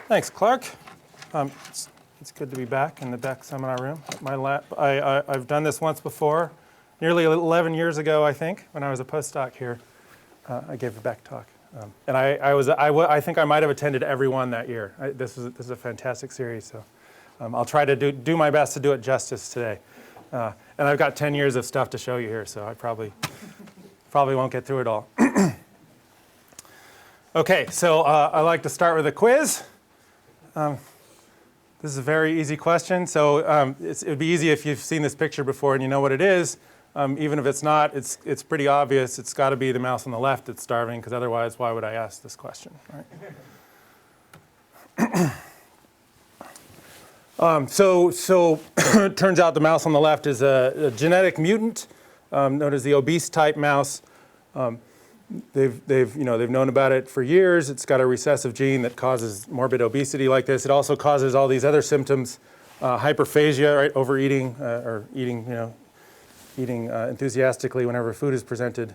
Thanks, Clark. It's good to be back in the Beck seminar room. I've done this once before, nearly 11 years ago, I think, when I was a postdoc here. I gave a Beck talk, and I think I might have attended every one that year. This is a fantastic series, so I'll try to do my best to do it justice today. And I've got 10 years of stuff to show you here, so I probably won't get through it all. Okay, so I like to start with a quiz. This is a very easy question. So it would be easy if you've seen this picture before and you know what it is. Even if it's not, it's pretty obvious. It's got to be the mouse on the left that's starving, because otherwise, why would I ask this question? Right? So it turns out the mouse on the left is a genetic mutant known as the obese type mouse. They've known about it for years. It's got a recessive gene that causes morbid obesity like this. It also causes all these other symptoms, hyperphagia, right, overeating, or eating enthusiastically whenever food is presented,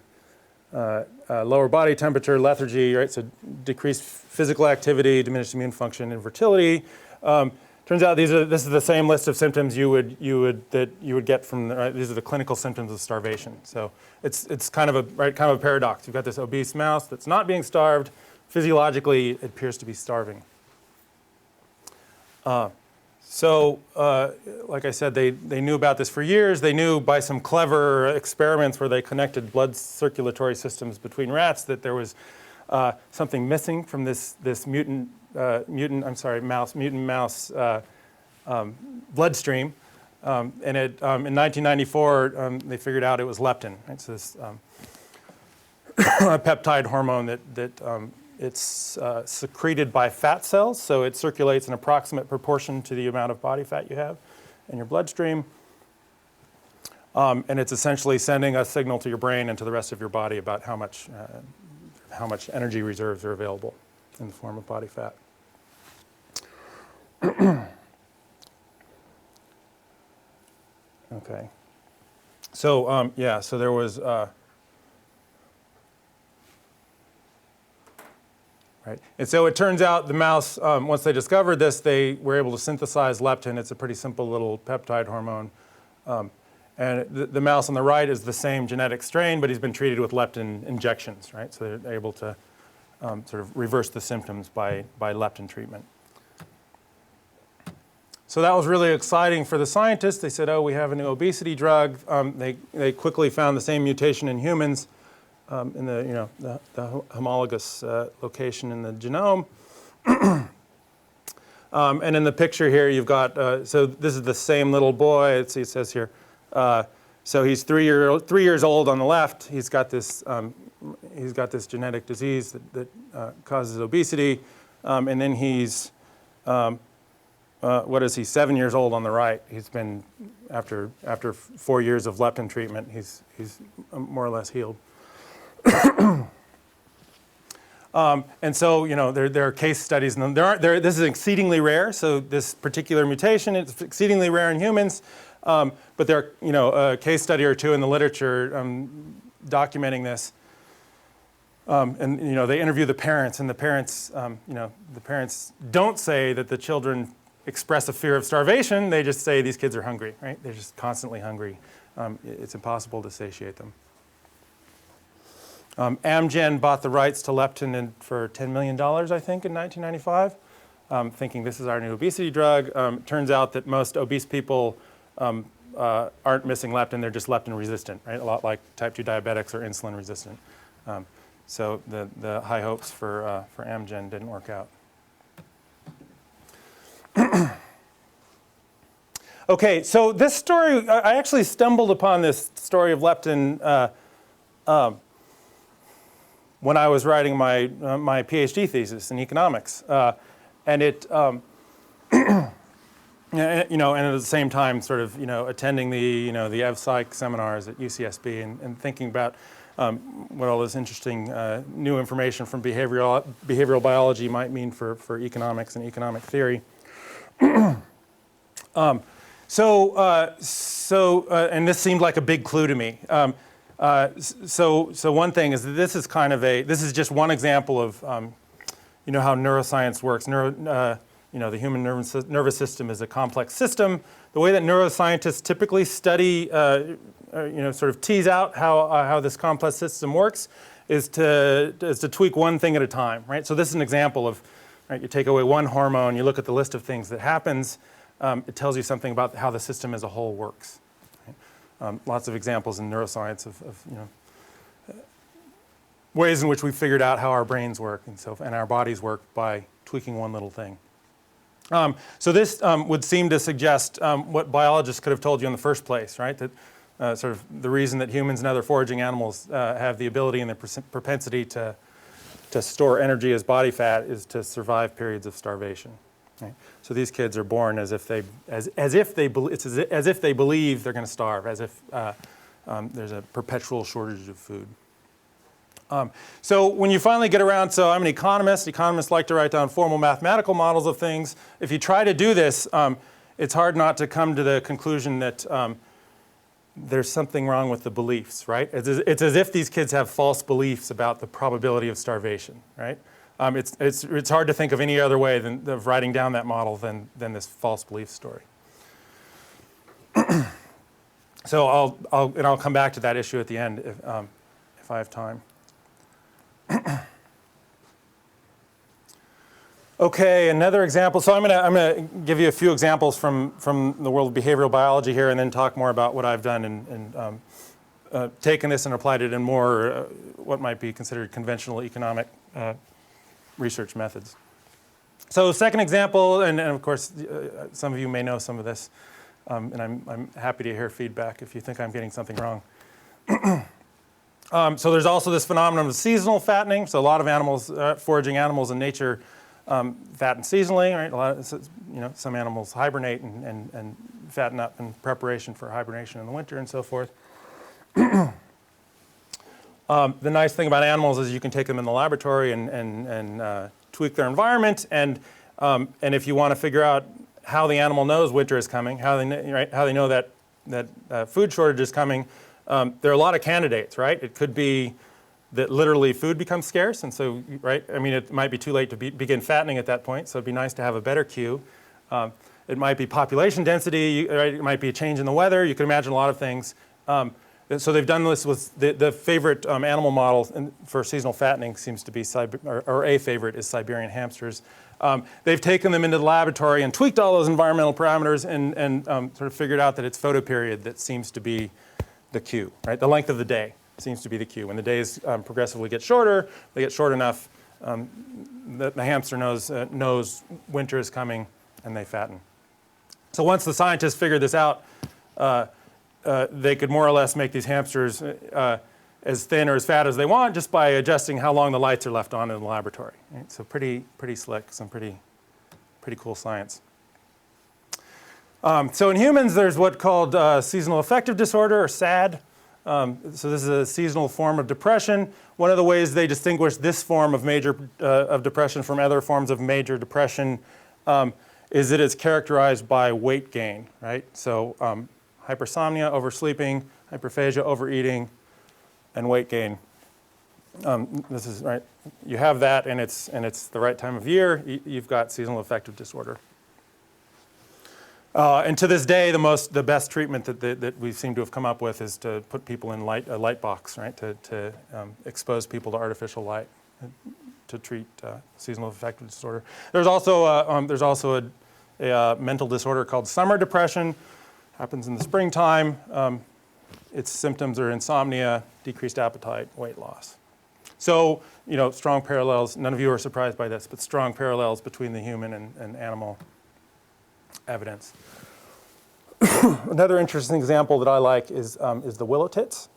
lower body temperature, lethargy, right? So decreased physical activity, diminished immune function, infertility. Turns out this is the same list of symptoms you would get from these are the clinical symptoms of starvation. So it's kind of a paradox. You've got this obese mouse that's not being starved. Physiologically, it appears to be starving. Like I said, they knew about this for years. They knew by some clever experiments where they connected blood circulatory systems between rats that there was something missing from this mutant mouse bloodstream, and in 1994 they figured out it was leptin. Right? So this peptide hormone that it's secreted by fat cells, so it circulates an approximate proportion to the amount of body fat you have in your bloodstream, and it's essentially sending a signal to your brain and to the rest of your body about how much energy reserves are available in the form of body fat. Okay. So so there was right, and so it turns out the mouse, once they discovered this, they were able to synthesize leptin. It's a pretty simple little peptide hormone, and the mouse on the right is the same genetic strain, but he's been treated with leptin injections, right? So they're able to sort of reverse the symptoms by leptin treatment. So that was really exciting for the scientists. They said, oh, we have a new obesity drug. They quickly found the same mutation in humans in the homologous location in the genome. And in the picture here, you've got, so this is the same little boy. It says here, so he's 3 years old on the left. He's got this genetic disease that causes obesity. And then he's, what is he, 7 years old on the right. He's been, after 4 years of leptin treatment, he's more or less healed. And so, there are case studies, and this is exceedingly rare. So this particular mutation, it's exceedingly rare in humans, but there are, a case study or two in the literature documenting this. And they interview the parents, and the parents don't say that the children express a fear of starvation. They just say these kids are hungry, right? They're just constantly hungry. It's impossible to satiate them. Amgen bought the rights to leptin for $10 million, I think, in 1995, thinking this is our new obesity drug. Turns out that most obese people aren't missing leptin. They're just leptin resistant, right? A lot like type 2 diabetics or insulin resistant. So the high hopes for Amgen didn't work out. Okay, so this story, I actually stumbled upon this story of leptin when I was writing my PhD thesis in economics, and it, and at the same time, sort of, attending the EvPsych seminars at UCSB and thinking about what all this interesting new information from behavioral biology might mean for economics and economic theory. And this seemed like a big clue to me. So one thing is that this is just one example of you know how neuroscience works. You know, the human nervous system is a complex system. The way that neuroscientists typically study, you know, sort of tease out how this complex system works is to tweak one thing at a time, right? So this is an example of, right, you take away one hormone, you look at the list of things that happens, it tells you something about how the system as a whole works. Right? Lots of examples in neuroscience of you know, ways in which we figured out how our brains work and our bodies work by tweaking one little thing. So this would seem to suggest what biologists could have told you in the first place, right? That sort of the reason that humans and other foraging animals have the ability and the propensity to store energy as body fat is to survive periods of starvation. Right? So these kids are born as if they believe they're going to starve, as if there's a perpetual shortage of food. So when you finally get around, so I'm an economist. Economists like to write down formal mathematical models of things. If you try to do this, it's hard not to come to the conclusion that there's something wrong with the beliefs, right? It's as if these kids have false beliefs about the probability of starvation, right? It's hard to think of any other way of writing down that model than this false belief story. So I'll come back to that issue at the end if I have time. Okay, another example. So I'm gonna give you a few examples from the world of behavioral biology here, and then talk more about what I've done and taken this and applied it in more what might be considered conventional economic research methods. So second example, and of course some of you may know some of this, and I'm happy to hear feedback if you think I'm getting something wrong. So there's also this phenomenon of seasonal fattening. So a lot of animals, foraging animals in nature, fatten seasonally, right? You know, some animals hibernate and fatten up in preparation for hibernation in the winter and so forth. The nice thing about animals is you can take them in the laboratory and tweak their environment, and if you want to figure out how the animal knows winter is coming, how they know that food shortage is coming. There are a lot of candidates, right? It could be that literally food becomes scarce, and so, right? I mean, it might be too late to begin fattening at that point, so it'd be nice to have a better cue. It might be population density, right? It might be a change in the weather. You can imagine a lot of things. So they've done this with the favorite animal model for seasonal fattening seems to be, or a favorite is Siberian hamsters. They've taken them into the laboratory and tweaked all those environmental parameters and sort of figured out that it's photoperiod that seems to be the cue, right? The length of the day seems to be the cue. When the days progressively get shorter, they get short enough, the hamster knows winter is coming, and they fatten. So once the scientists figured this out, they could more or less make these hamsters as thin or as fat as they want just by adjusting how long the lights are left on in the laboratory. Right? So pretty slick, some pretty cool science. So in humans, there's what's called seasonal affective disorder, or SAD. So this is a seasonal form of depression. One of the ways they distinguish this form of of depression from other forms of major depression is that it's characterized by weight gain, right? So hypersomnia, oversleeping, hyperphagia, overeating, and weight gain. This is right. You have that, and it's the right time of year. You've got seasonal affective disorder. And to this day, the best treatment that we seem to have come up with is to put people in a light box, right? To expose people to artificial light to treat seasonal affective disorder. There's also a mental disorder called summer depression. Happens in the springtime. Its symptoms are insomnia, decreased appetite, weight loss. So, you know, strong parallels. None of you are surprised by this, but strong parallels between the human and animal evidence. Another interesting example that I like is the willow tits.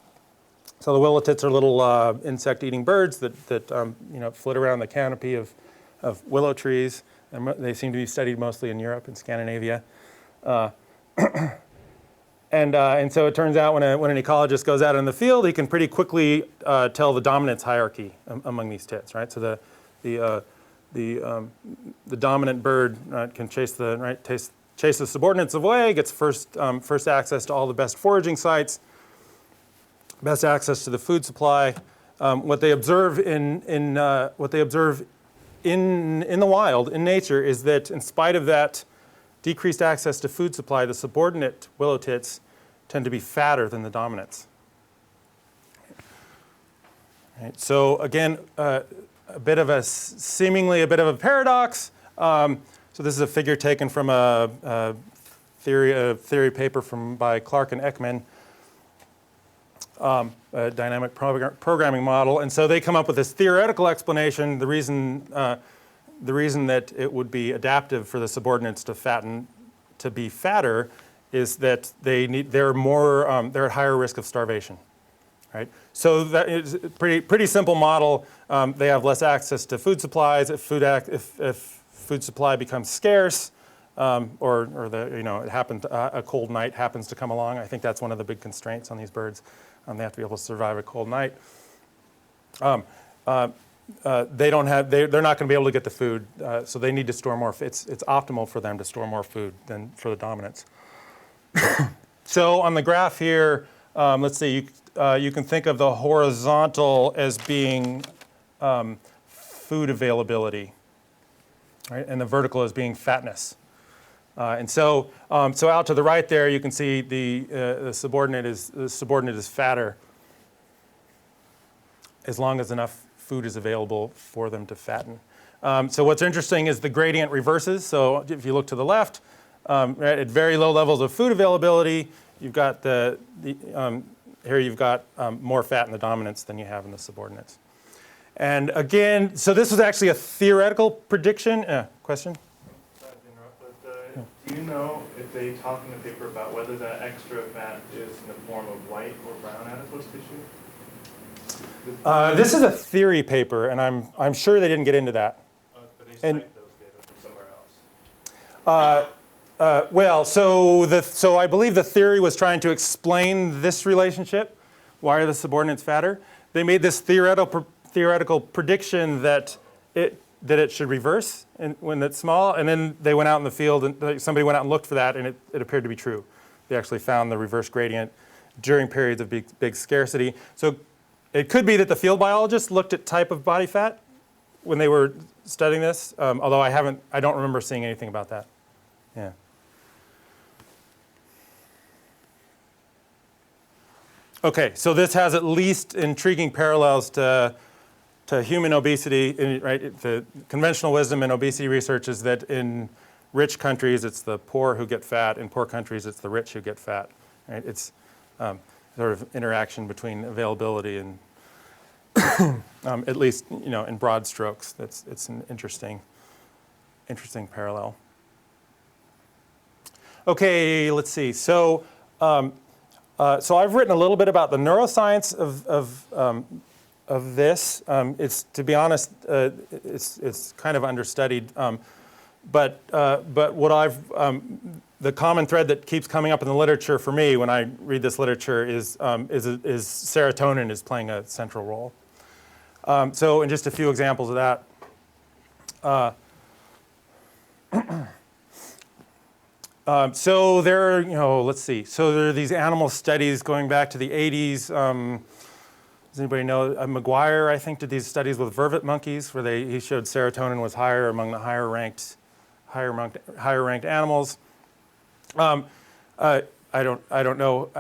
So the willow tits are little insect-eating birds that you know, flit around the canopy of willow trees, and they seem to be studied mostly in Europe and Scandinavia. And so it turns out when an ecologist goes out in the field, he can pretty quickly tell the dominance hierarchy among these tits, right? So the dominant bird can chase the subordinates away, gets first access to all the best foraging sites, best access to the food supply. What they observe in the wild, in nature, is that in spite of that decreased access to food supply, the subordinate willow tits tend to be fatter than the dominants. Right, so again, seemingly a bit of a paradox. So this is a figure taken from a theory paper by Clark and Ekman, a dynamic programming model. And so they come up with this theoretical explanation. The reason that it would be adaptive for the subordinates to be fatter is that they're at higher risk of starvation. Right? So that is a pretty simple model. They have less access to food supplies. If food supply becomes scarce, or it happens, a cold night happens to come along. I think that's one of the big constraints on these birds. They have to be able to survive a cold night. They're not going to be able to get the food, so they need to store more. It's optimal for them to store more food than for the dominants. So on the graph here, let's see. You can think of the horizontal as being food availability, right? And the vertical as being fatness. And so out to the right there, you can see the subordinate is fatter as long as enough food is available for them to fatten. So what's interesting is the gradient reverses. So if you look to the left, right, at very low levels of food availability, you've got here you've got more fat in the dominants than you have in the subordinates. And again, so this was actually a theoretical prediction. Question? Sorry to interrupt, but do you know if they talk in the paper about whether that extra fat is in the form of white or brown adipose tissue? This is a theory paper, and I'm sure they didn't get into that. But they cite those data from somewhere else. Well, so I believe the theory was trying to explain this relationship. Why are the subordinates fatter? They made this theoretical prediction that it should reverse when it's small, and then they went out in the field and somebody went out and looked for that, and it appeared to be true. They actually found the reverse gradient during periods of big scarcity. So it could be that the field biologists looked at type of body fat when they were studying this, although I don't remember seeing anything about that. Yeah. Okay, so this has at least intriguing parallels to human obesity. Right? The conventional wisdom in obesity research is that in rich countries, it's the poor who get fat. In poor countries, it's the rich who get fat. Right? It's sort of interaction between availability and, at least in broad strokes, it's an interesting parallel. Okay, let's see. So I've written a little bit about the neuroscience of this. It's, to be honest, it's kind of understudied. But what the common thread that keeps coming up in the literature for me when I read this literature is serotonin is playing a central role. So in just a few examples of that. So there are, let's see. So there are these animal studies going back to the 80s. Does anybody know? McGuire, I think, did these studies with vervet monkeys where he showed serotonin was higher among the higher ranked animals. I don't know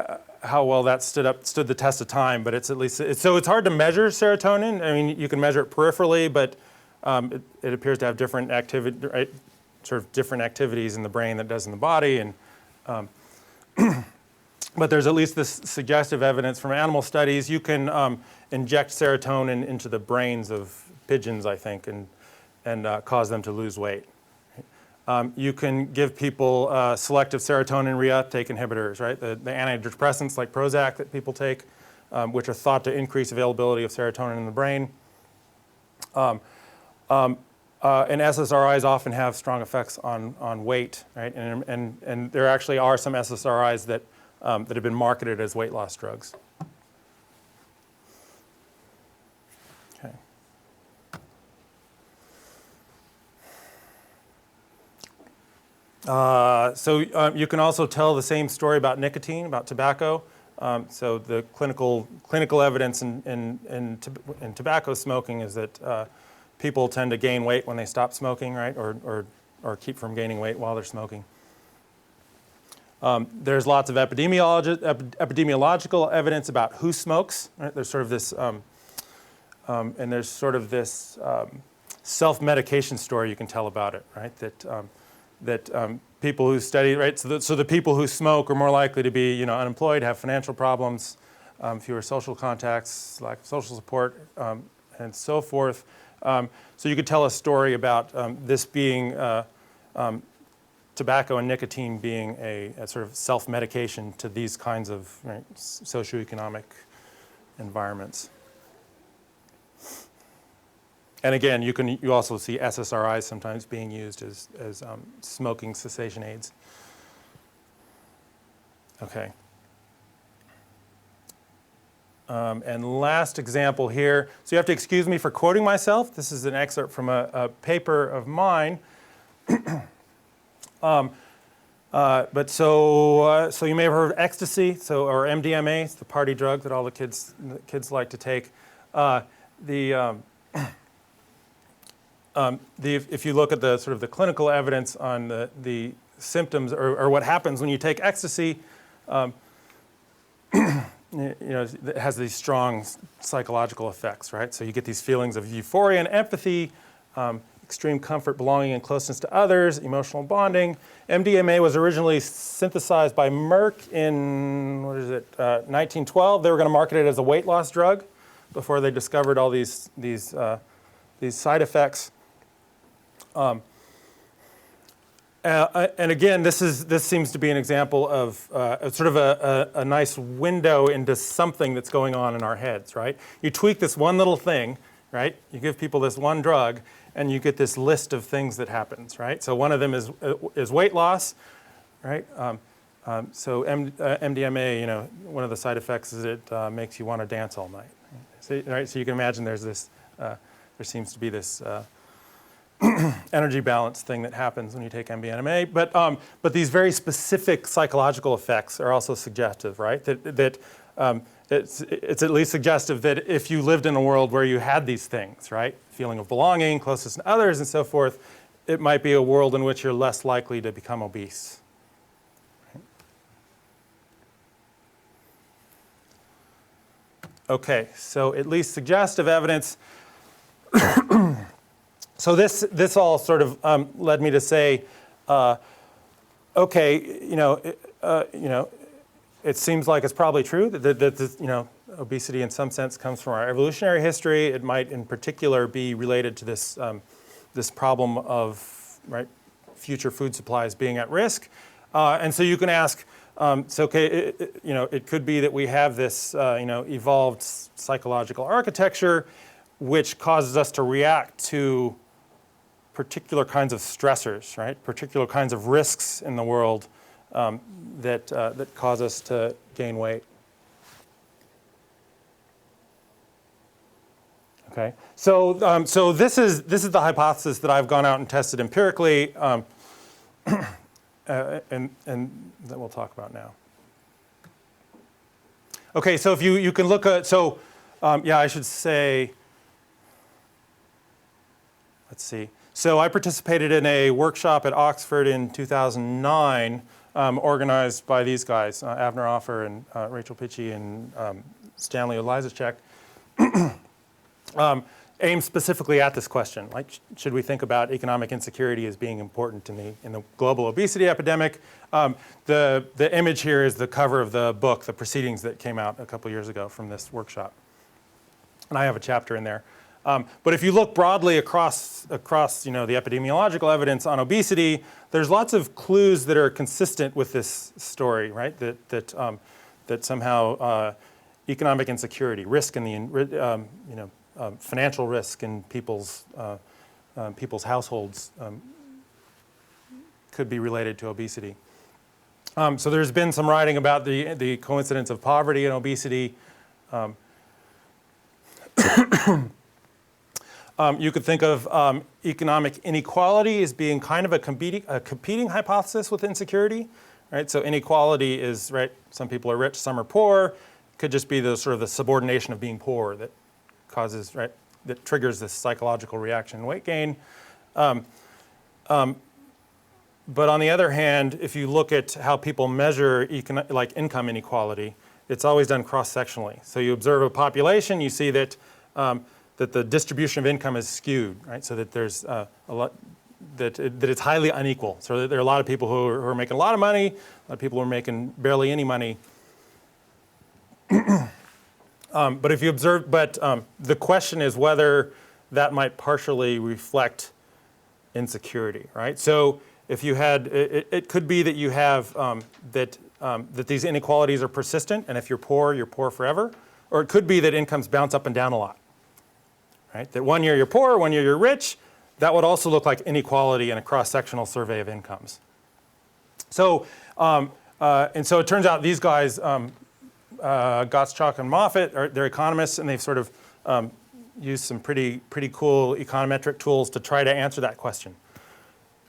how well that stood the test of time, but it's at least so it's hard to measure serotonin. I mean, you can measure it peripherally, but it appears to have different activity, right? Sort of different activities in the brain that it does in the body, and but there's at least this suggestive evidence from animal studies. You can inject serotonin into the brains of pigeons, I think, and cause them to lose weight. You can give people selective serotonin reuptake inhibitors, right? The antidepressants like Prozac that people take, which are thought to increase availability of serotonin in the brain. And SSRIs often have strong effects on weight, right? And there actually are some SSRIs that have been marketed as weight loss drugs. Okay. You can also tell the same story about nicotine, about tobacco. So the clinical evidence in tobacco smoking is that people tend to gain weight when they stop smoking, right, or keep from gaining weight while they're smoking. There's lots of epidemiological evidence about who smokes. Right? There's sort of this, and there's sort of this self-medication story you can tell about it, right? That people who study, right? So the people who smoke are more likely to be, unemployed, have financial problems, fewer social contacts, lack of social support, and so forth. So you could tell a story about this being tobacco and nicotine being a sort of self-medication to these kinds of socioeconomic environments. And again, you also see SSRIs sometimes being used as smoking cessation aids. Okay. And last example here. So you have to excuse me for quoting myself. This is an excerpt from a paper of mine. But so you may have heard of Ecstasy, or MDMA. It's the party drug that all the kids like to take. If you look at the sort of the clinical evidence on the symptoms or what happens when you take ecstasy, it has these strong psychological effects, right? So you get these feelings of euphoria and empathy, extreme comfort, belonging, and closeness to others, emotional bonding. MDMA was originally synthesized by Merck in 1912. They were going to market it as a weight loss drug before they discovered all these side effects. And again, this seems to be an example of sort of a nice window into something that's going on in our heads, right? You tweak this one little thing, right? You give people this one drug, and you get this list of things that happens, right? So one of them is weight loss, right? So MDMA, one of the side effects is it makes you want to dance all night, right? So you can imagine there seems to be this energy balance thing that happens when you take MDMA, but these very specific psychological effects are also suggestive, right? That it's at least suggestive that if you lived in a world where you had these things, right, feeling of belonging, closeness to others, and so forth, it might be a world in which you're less likely to become obese. Okay, so at least suggestive evidence. So this all sort of led me to say, okay, it seems like it's probably true that obesity in some sense comes from our evolutionary history. It might in particular be related to this this problem of future food supplies being at risk, and so you can ask. So okay, it could be that we have this evolved psychological architecture, which causes us to react to particular kinds of stressors, right? Particular kinds of risks in the world that cause us to gain weight. Okay, so so this is the hypothesis that I've gone out and tested empirically, and that we'll talk about now. Okay, so if you can look at I should say. Let's see. So I participated in a workshop at Oxford in 2009, organized by these guys, Avner Offer and Rachel Pitchey and Stanley Olizachek, aimed specifically at this question, like should we think about economic insecurity as being important in the global obesity epidemic? The image here is the cover of the book, the proceedings that came out a couple years ago from this workshop. And I have a chapter in there. But if you look broadly across the epidemiological evidence on obesity, there's lots of clues that are consistent with this story, right? That somehow economic insecurity, risk in the financial risk in people's households could be related to obesity. So there's been some writing about the coincidence of poverty and obesity. You could think of economic inequality as being kind of a competing hypothesis with insecurity, right? So inequality is, right, some people are rich, some are poor. It could just be the sort of the subordination of being poor that causes, right, that triggers this psychological reaction in weight gain. But on the other hand, if you look at how people measure like income inequality, it's always done cross-sectionally. So you observe a population, you see that that the distribution of income is skewed, right? So that there's a lot that it's highly unequal. So there are a lot of people who are making a lot of money, a lot of people who are making barely any money. But if you observe, the question is whether that might partially reflect insecurity, right? So if you had, it could be that you have that these inequalities are persistent, and if you're poor forever, or it could be that incomes bounce up and down a lot, right? That one year you're poor, one year you're rich. That would also look like inequality in a cross-sectional survey of incomes. So, and so it turns out these guys, Gottschalk and Moffat, they're economists, and they've sort of used some pretty cool econometric tools to try to answer that question.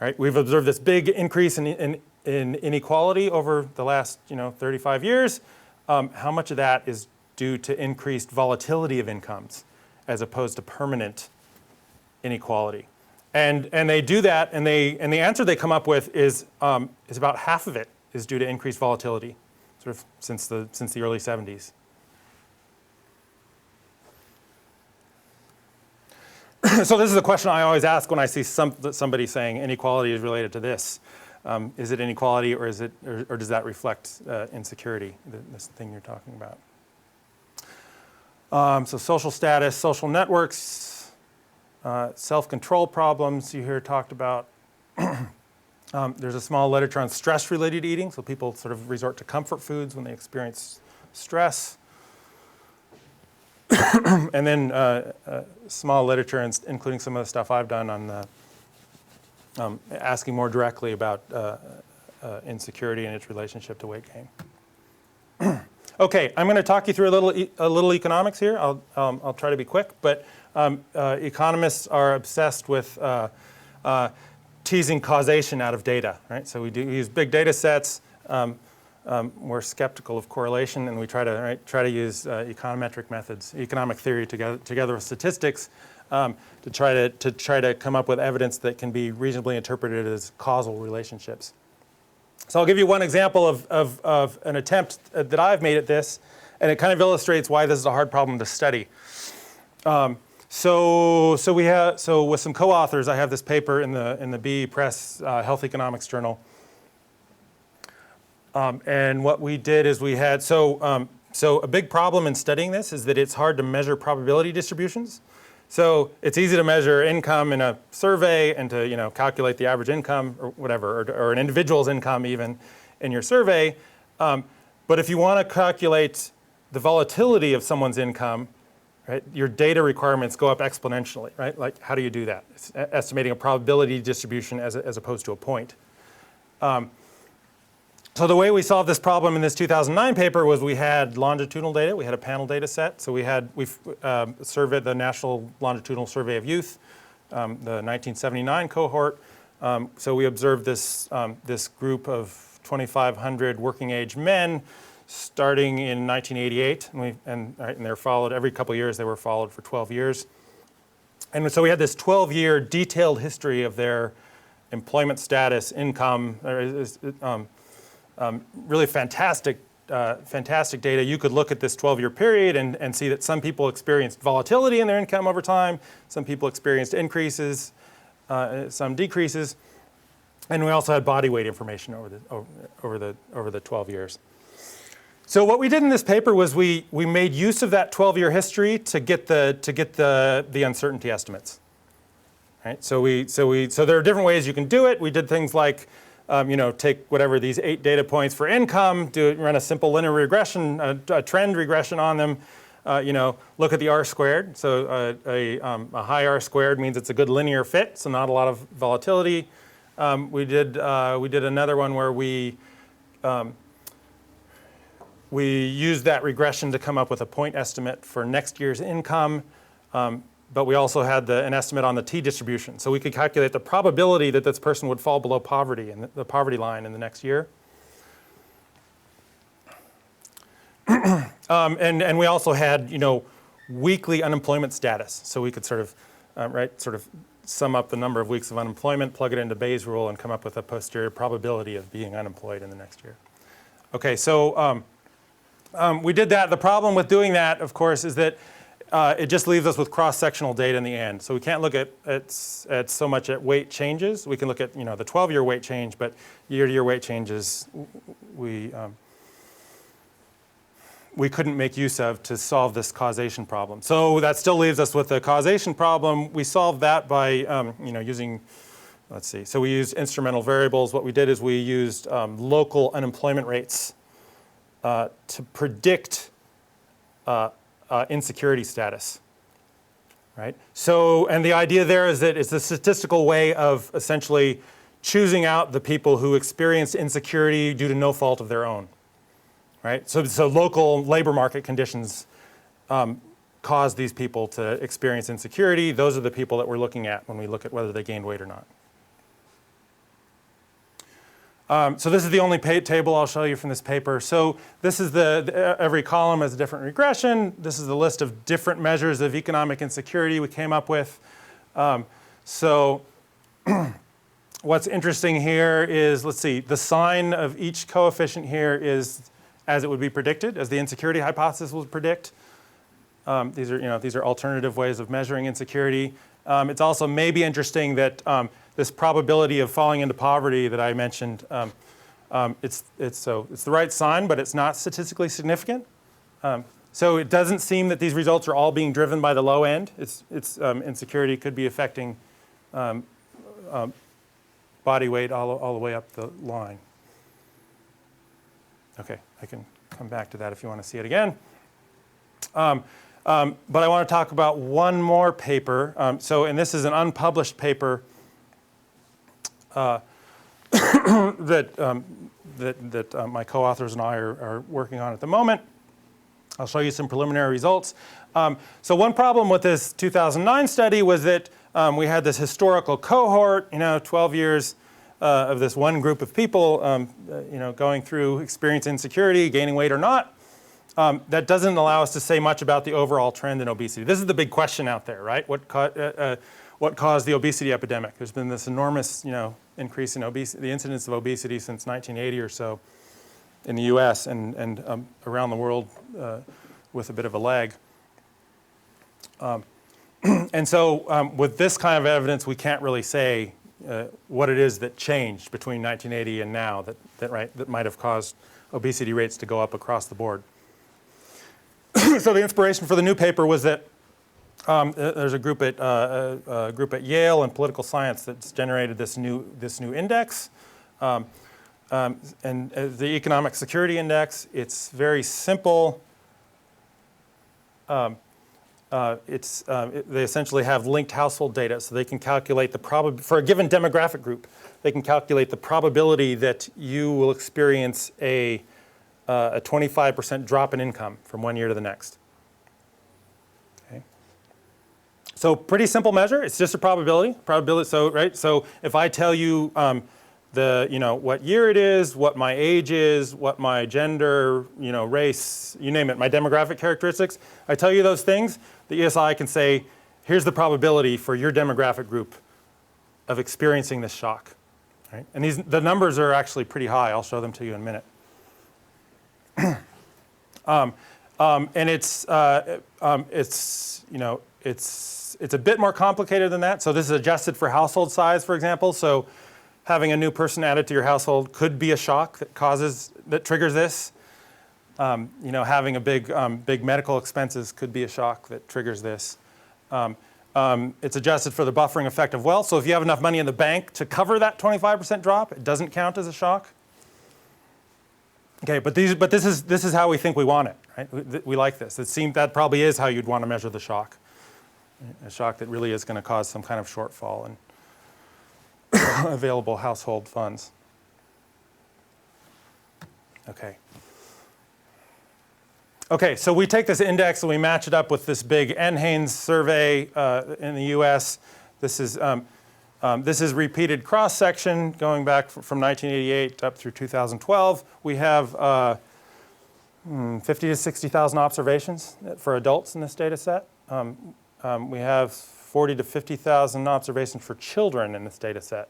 Right? We've observed this big increase in inequality over the last 35 years. How much of that is due to increased volatility of incomes as opposed to permanent inequality? And they do that, and the answer they come up with is about half of it is due to increased volatility, sort of since the early 70s. So this is a question I always ask when I see somebody saying inequality is related to this. Is it inequality, or does that reflect insecurity? This thing you're talking about. So social status, social networks. Self-control problems you hear talked about. There's a small literature on stress-related eating, so people sort of resort to comfort foods when they experience stress. And then small literature, including some of the stuff I've done on the, asking more directly about insecurity and its relationship to weight gain. Okay, I'm going to talk you through a little economics here. I'll try to be quick, but economists are obsessed with teasing causation out of data, right? So we use big data sets. We're skeptical of correlation, and we try to use econometric methods, economic theory together with statistics, to try to come up with evidence that can be reasonably interpreted as causal relationships. So I'll give you one example of an attempt that I've made at this, and it kind of illustrates why this is a hard problem to study. So with some co-authors, I have this paper in the BE Press Health Economics Journal. And what we did is we had, so a big problem in studying this is that it's hard to measure probability distributions. So it's easy to measure income in a survey and to calculate the average income or whatever, or an individual's income even in your survey. But if you want to calculate the volatility of someone's income, right, your data requirements go up exponentially, right? Like, how do you do that? It's estimating a probability distribution as opposed to a point. So the way we solved this problem in this 2009 paper was we had longitudinal data. We had a panel data set. So we surveyed the National Longitudinal Survey of Youth, the 1979 cohort. So we observed this group of 2,500 working age men starting in 1988, and they're followed every couple of years. They were followed for 12 years. And so we had this 12-year detailed history of their employment status, income, really fantastic data. You could look at this 12-year period and see that some people experienced volatility in their income over time, some people experienced increases, some decreases, and we also had body weight information over the 12 years. So what we did in this paper was we made use of that 12-year history to get the uncertainty estimates. Right? So there are different ways you can do it. We did things like take whatever these 8 data points for income, run a simple linear regression, a trend regression on them, look at the R squared. So a high R squared means it's a good linear fit, so not a lot of volatility. We did another one where we used that regression to come up with a point estimate for next year's income. But we also had an estimate on the t-distribution. So we could calculate the probability that this person would fall below poverty and the poverty line in the next year. And we also had, weekly unemployment status. So we could sort of sum up the number of weeks of unemployment, plug it into Bayes' rule, and come up with a posterior probability of being unemployed in the next year. Okay, so we did that. The problem with doing that, of course, is that it just leaves us with cross-sectional data in the end. So we can't look at so much at weight changes. We can look at the 12-year weight change, but year-to-year weight changes we couldn't make use of to solve this causation problem. So that still leaves us with the causation problem. We solved that by using, let's see, so we used instrumental variables. What we did is we used local unemployment rates to predict insecurity status, right? So, and the idea there is that it's a statistical way of essentially choosing out the people who experienced insecurity due to no fault of their own, right? So local labor market conditions cause these people to experience insecurity. Those are the people that we're looking at when we look at whether they gained weight or not. So this is the only table I'll show you from this paper. So this is every column has a different regression. This is the list of different measures of economic insecurity we came up with. So what's interesting here is, let's see, the sign of each coefficient here is as it would be predicted, as the insecurity hypothesis would predict. These are alternative ways of measuring insecurity. It's also maybe interesting that this probability of falling into poverty that I mentioned, it's the right sign, but it's not statistically significant. So it doesn't seem that these results are all being driven by the low end. Insecurity could be affecting body weight all the way up the line. Okay, I can come back to that if you want to see it again. But I want to talk about one more paper. And this is an unpublished paper that my co-authors and I are working on at the moment. I'll show you some preliminary results. So one problem with this 2009 study was that we had this historical cohort, 12 years of this one group of people, going through experiencing insecurity, gaining weight or not. That doesn't allow us to say much about the overall trend in obesity. This is the big question out there, right? What caused the obesity epidemic? There's been this enormous, increase in the incidence of obesity since 1980 or so in the U.S. and around the world with a bit of a lag. And so with this kind of evidence, we can't really say what it is that changed between 1980 and now that might have caused obesity rates to go up across the board. So the inspiration for the new paper was that there's a group at Yale in political science that's generated this new index, and the Economic Security Index. It's very simple. They essentially have linked household data, so they can calculate for a given demographic group. They can calculate the probability that you will experience a 25% drop in income from one year to the next. Okay. So pretty simple measure. It's just a probability. So if I tell you what year it is, what my age is, what my gender, race, you name it, my demographic characteristics, I tell you those things, the ESI can say, here's the probability for your demographic group of experiencing this shock. Right? And the numbers are actually pretty high. I'll show them to you in a minute. And it's a bit more complicated than that. So this is adjusted for household size, for example. So having a new person added to your household could be a shock that triggers this. Having a big medical expenses could be a shock that triggers this. It's adjusted for the buffering effect of wealth. So if you have enough money in the bank to cover that 25% drop, it doesn't count as a shock. Okay, but this is how we think we want it, right? We like this. It seems that probably is how you'd want to measure the shock. A shock that really is going to cause some kind of shortfall in available household funds. Okay, so we take this index and we match it up with this big NHANES survey in the US. This is repeated cross-section going back from 1988 up through 2012. We have 50 to 60,000 observations for adults in this data set. We have 40 to 50,000 observations for children in this data set.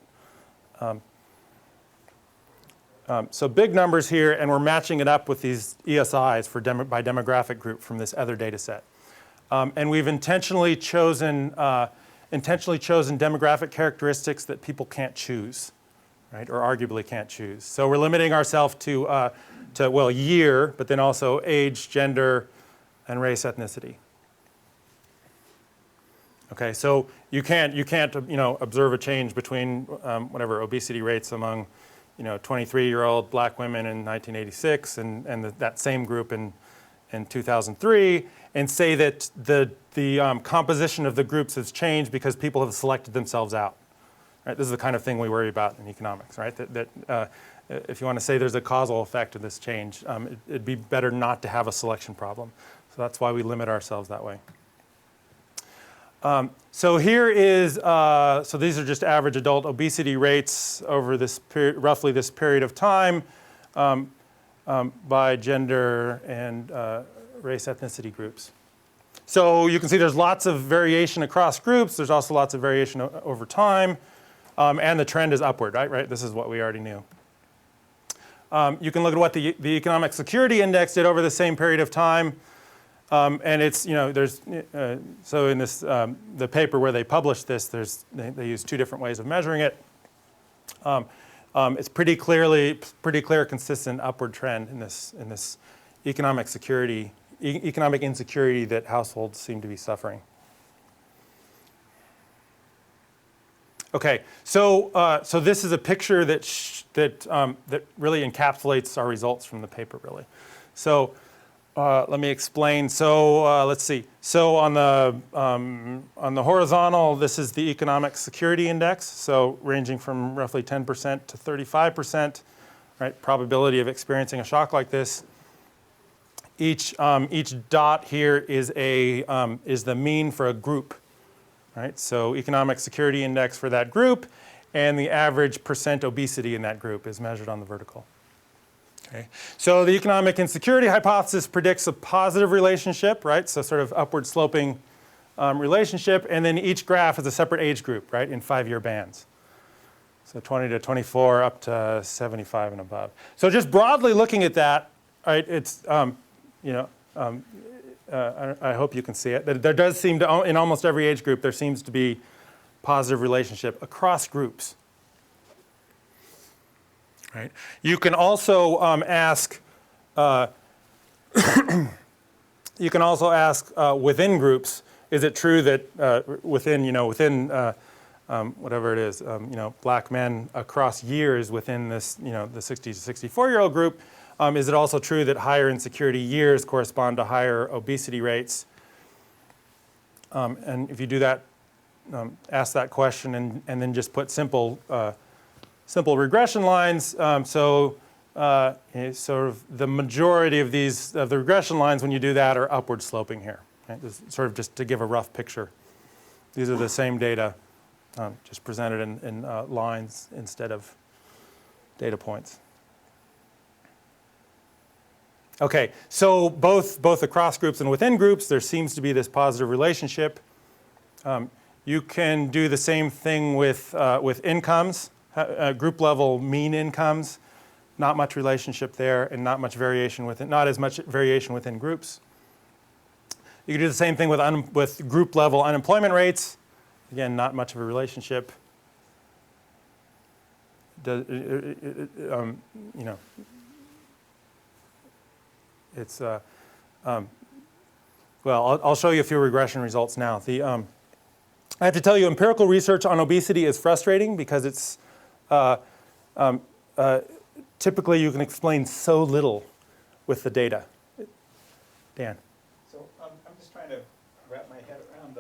So big numbers here, and we're matching it up with these ESIs by demographic group from this other data set. And we've intentionally chosen demographic characteristics that people can't choose, right, or arguably can't choose. So we're limiting ourselves to well, year, but then also age, gender, and race, ethnicity. Okay, so you can't observe a change between whatever obesity rates among 23-year-old black women in 1986 and that same group in 2003, and say that the composition of the groups has changed because people have selected themselves out. Right? This is the kind of thing we worry about in economics, right? That if you want to say there's a causal effect of this change, it'd be better not to have a selection problem. So that's why we limit ourselves that way. So here is, so these are just average adult obesity rates over this period, roughly this period of time, by gender and race ethnicity groups. So you can see there's lots of variation across groups. There's also lots of variation over time. And the trend is upward, right? This is what we already knew. You can look at what the Economic Security Index did over the same period of time. And it's, there's, so in this, the paper where they published this, they use two different ways of measuring it. It's pretty clear, consistent upward trend in this economic insecurity that households seem to be suffering. Okay, so this is a picture that really encapsulates our results from the paper, really. So let me explain. So let's see. So on the horizontal, this is the Economic Security Index. So ranging from roughly 10% to 35%, right? Probability of experiencing a shock like this. Each dot here is the mean for a group. Right? So Economic Security Index for that group, and the average percent obesity in that group is measured on the vertical. Okay. So the economic insecurity hypothesis predicts a positive relationship, right? So sort of upward sloping relationship, and then each graph is a separate age group, right, in 5-year bands. So 20 to 24 up to 75 and above. So just broadly looking at that, right, it's, I hope you can see it. There does seem to, in almost every age group, there seems to be positive relationship across groups. Right? You can also ask. You can also ask within groups: is it true that within whatever it is, black men across years within this, the 60 to 64-year-old group? Is it also true that higher insecurity years correspond to higher obesity rates? And if you do that, ask that question and then just put simple regression lines. Sort of the majority of the regression lines, when you do that, are upward sloping here. Right? This is sort of just to give a rough picture. These are the same data, just presented in lines instead of data points. Okay, so both across groups and within groups, there seems to be this positive relationship. You can do the same thing with incomes, group level mean incomes. Not much relationship there, and not as much variation within groups. You can do the same thing with group level unemployment rates. Again, not much of a relationship. It's, well, I'll show you a few regression results now. I have to tell you, empirical research on obesity is frustrating because it's, typically you can explain so little with the data. Dan? So I'm just trying to wrap my head around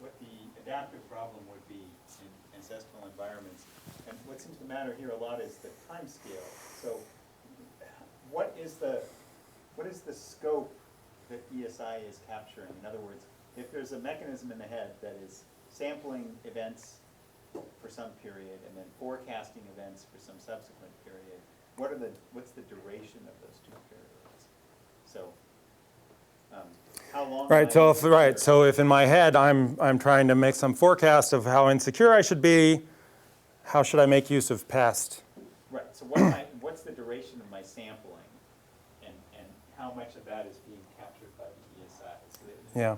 what the adaptive problem would be in ancestral environments. And what seems to matter here a lot is the time scale. So what is the scope that ESI is capturing? In other words, if there's a mechanism in the head that is sampling events for some period and then forecasting events for some subsequent period, what's the duration of those two periods? So, how long? Right. So if insecure? so if in my head I'm trying to make some forecast of how insecure I should be, how should I make use of past? Right. So what's the duration of my sampling, and how much of that is being captured by the ESI? So Yeah.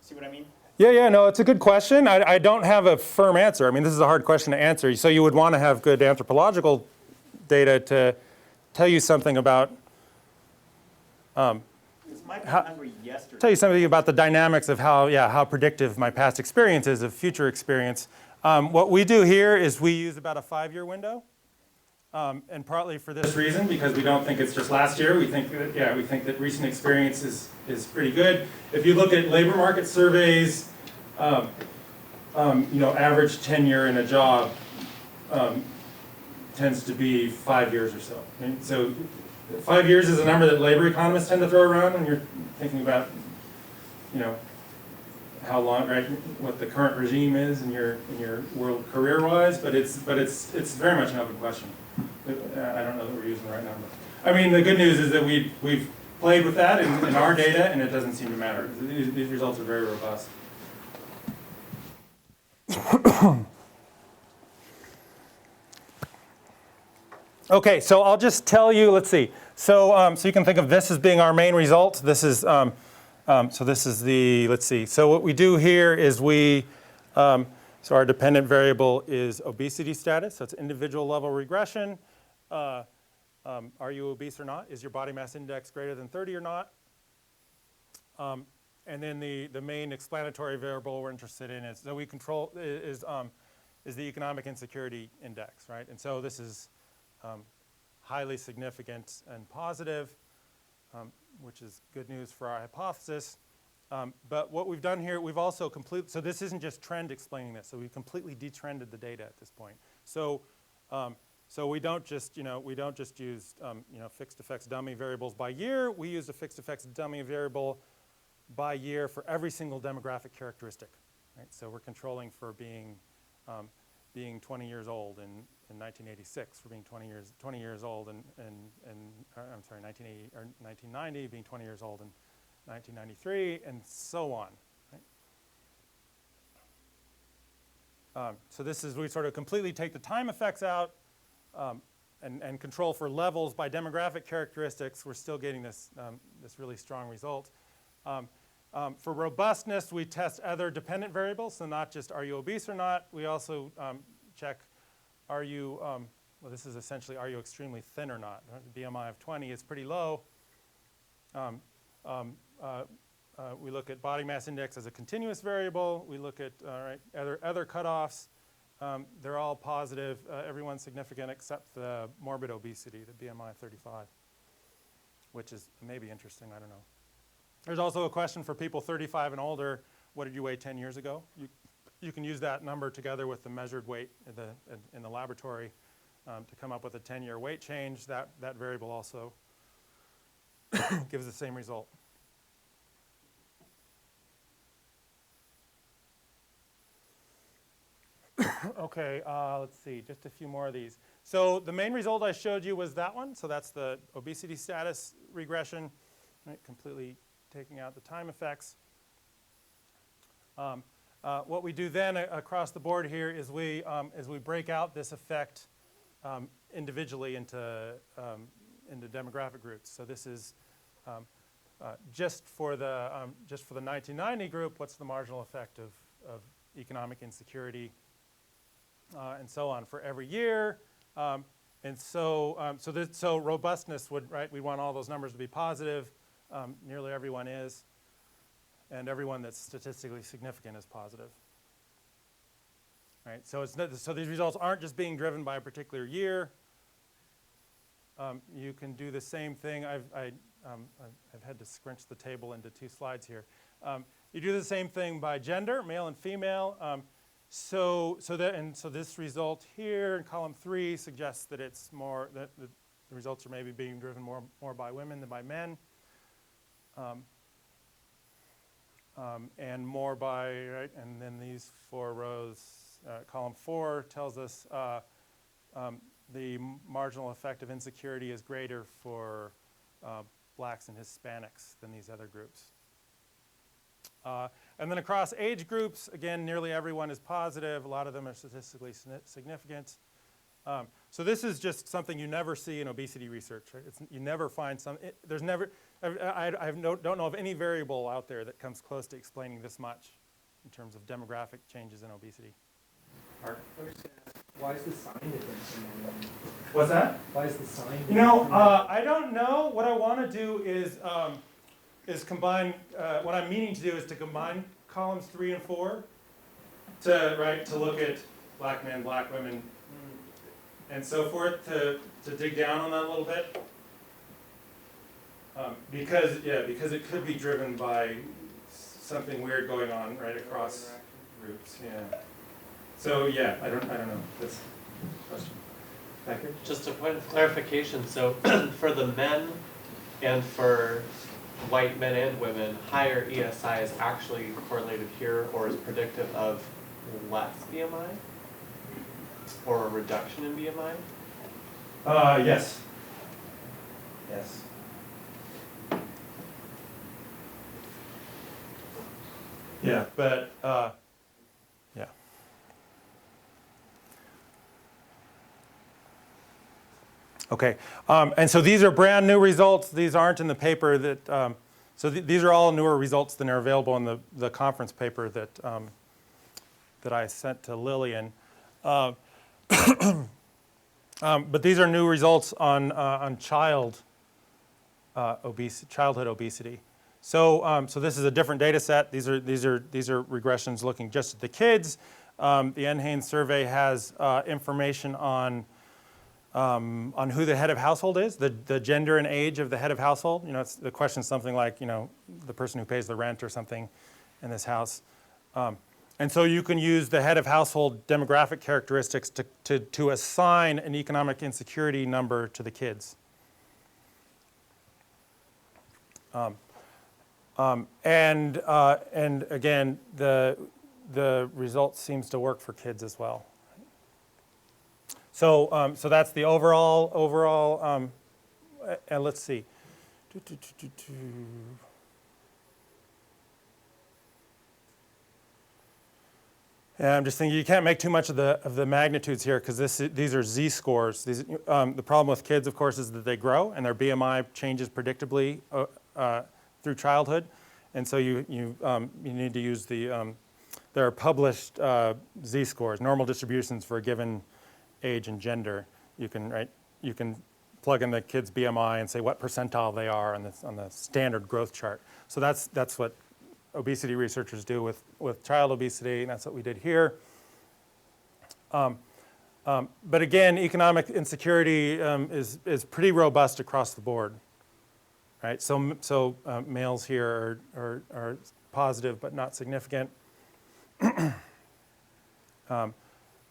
see what I mean? Yeah. No, it's a good question. I don't have a firm answer. I mean, this is a hard question to answer. So you would want to have good anthropological data to tell you something about. Because my hungry yesterday. Tell you something about the dynamics of how predictive my past experience is of future experience. What we do here is we use about a 5-year window, and partly for this reason, because we don't think it's just last year. We think that recent experience is pretty good. If you look at labor market surveys, average tenure in a job tends to be 5 years or so. And so 5 years is a number that labor economists tend to throw around when you're thinking about, how long, right, what the current regime is in your world career-wise, but it's very much an open question. I don't know that we're using the right number. I mean, the good news is that we've played with that in our data, and it doesn't seem to matter. These results are very robust. Okay, so I'll just tell you. Let's see. So you can think of this as being our main result. This is this is the. Let's see. So what we do here is so our dependent variable is obesity status. So it's individual level regression. Are you obese or not? Is your body mass index greater than 30 or not? And then the main explanatory variable we're interested in is that we control is the economic insecurity index, right? And so this is highly significant and positive, which is good news for our hypothesis. But what we've done here, we've also so this isn't just trend explaining this. So we've completely detrended the data at this point. So we don't just use fixed effects dummy variables by year. We use a fixed effects dummy variable by year for every single demographic characteristic, right? So we're controlling for being 20 years old in 1986, for being 20 years old in 1980 or 1990, being 20 years old in 1993, and so on. Right? So this is, we sort of completely take the time effects out and control for levels by demographic characteristics. We're still getting this really strong result. For robustness, we test other dependent variables, so not just are you obese or not. We also check are you, this is essentially are you extremely thin or not. The BMI of 20 is pretty low. We look at body mass index as a continuous variable. We look at other cutoffs. They're all positive. Everyone's significant except the morbid obesity, the BMI of 35, which is maybe interesting. I don't know. There's also a question for people 35 and older. What did you weigh 10 years ago? You can use that number together with the measured weight in the laboratory to come up with a 10-year weight change. That variable also gives the same result. Okay, let's see, just a few more of these. So the main result I showed you was that one. So that's the obesity status regression, right? Completely taking out the time effects. What we do then across the board here is we break out this effect individually into demographic groups. So this is just for the 1990 group. What's the marginal effect of economic insecurity, and so on for every year. And so robustness would, right? We want all those numbers to be positive. Nearly everyone is. And everyone that's statistically significant is positive. Right? So these results aren't just being driven by a particular year. You can do the same thing. I've had to scrunch the table into 2 slides here. You do the same thing by gender, male and female. So this result here in column 3 suggests that it's more that the results are maybe being driven more by women than by men. And more by, right, and then these 4 rows, column 4 tells us the marginal effect of insecurity is greater for blacks and Hispanics than these other groups. And then across age groups, again, nearly everyone is positive. A lot of them are statistically significant. So this is just something you never see in obesity research. Right? You never find there's never, don't know of any variable out there that comes close to explaining this much in terms of demographic changes in obesity. Art? Why is the sign different? What's that? Why is the sign different? You know, I don't know. What I want to do is combine. What I'm meaning to do is to combine columns 3 and 4 to look at black men, black women, and so forth to dig down on that a little bit. Because it could be driven by something weird going on right across groups. Yeah. So yeah, I don't know. That's a question. Back here? Just a point of clarification. So for the men and for white men and women, higher ESI is actually correlated here or is predictive of less BMI or a reduction in BMI? Yes. Yes. Yeah, but yeah. Okay, and so these are brand new results. These aren't in the paper that. These are all newer results than are available in the conference paper that I sent to Lillian. But these are new results on childhood obesity. So this is a different data set. These are regressions looking just at the kids. The NHANES survey has information on who the head of household is, the gender and age of the head of household. You know, the question is something like, you know, the person who pays the rent or something in this house. And so you can use the head of household demographic characteristics to assign an economic insecurity number to the kids. And again, the result seems to work for kids as well. So that's the overall. And let's see. And I'm just thinking you can't make too much of the magnitudes here because these are z-scores. The problem with kids, of course, is that they grow and their BMI changes predictably through childhood, and so you need to use there are published z-scores, normal distributions for a given age and gender. You can plug in the kid's BMI and say what percentile they are on the standard growth chart. So that's what obesity researchers do with child obesity, and that's what we did here. But again, economic insecurity is pretty robust across the board, right? So males here are positive but not significant.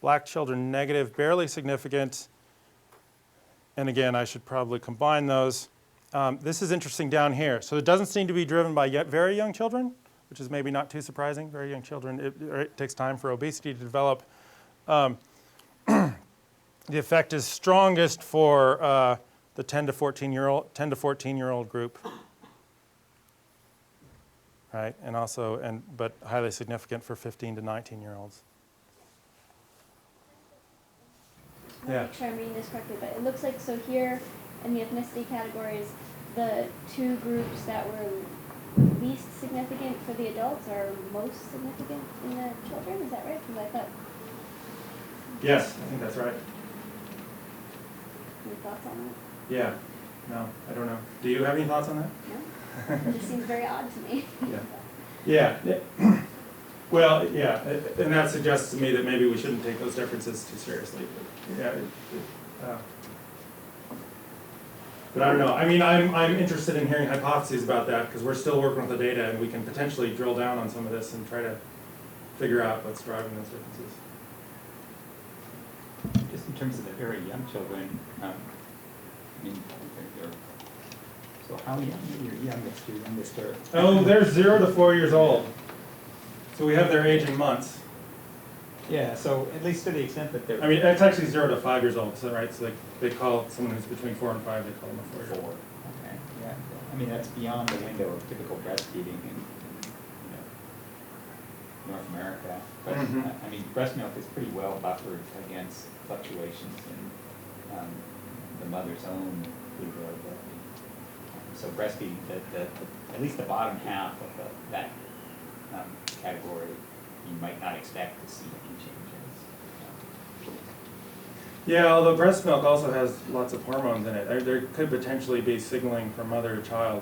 Black children negative, barely significant. And again, I should probably combine those. This is interesting down here. So it doesn't seem to be driven by very young children, which is maybe not too surprising. Very young children, it takes time for obesity to develop. The effect is strongest for the 10 to 14-year-old group, right? And but highly significant for 15 to 19-year-olds. I want to make sure I'm reading this correctly, but it looks like so here in the ethnicity categories, the two groups that were least significant for the adults are most significant in the children. Is that right? Because I thought. Yes, I think that's right. Any thoughts on that? Yeah. No, I don't know. Do you have any thoughts on that? No. It just seems very odd to me. Yeah. Well, yeah, and that suggests to me that maybe we shouldn't take those differences too seriously. But I don't know. I mean, I'm interested in hearing hypotheses about that because we're still working with the data and we can potentially drill down on some of this and try to figure out what's driving those differences. Just in terms of the very young children, so how young are your youngest or? Oh, they're 0 to 4 years old. So we have their age in months. Yeah, so at least to the extent that they're. I mean, it's actually 0 to 5 years old, so right? So they call someone who's between 4 and 5, they call them a 4-year-old. Okay, yeah. I mean, that's beyond the window of typical breastfeeding in North America. But, I mean, breast milk is pretty well buffered against fluctuations in the mother's own food availability. So breastfeeding, at least the bottom half of that category, you might not expect to see any changes. Yeah, although breast milk also has lots of hormones in it. There could potentially be signaling from mother to child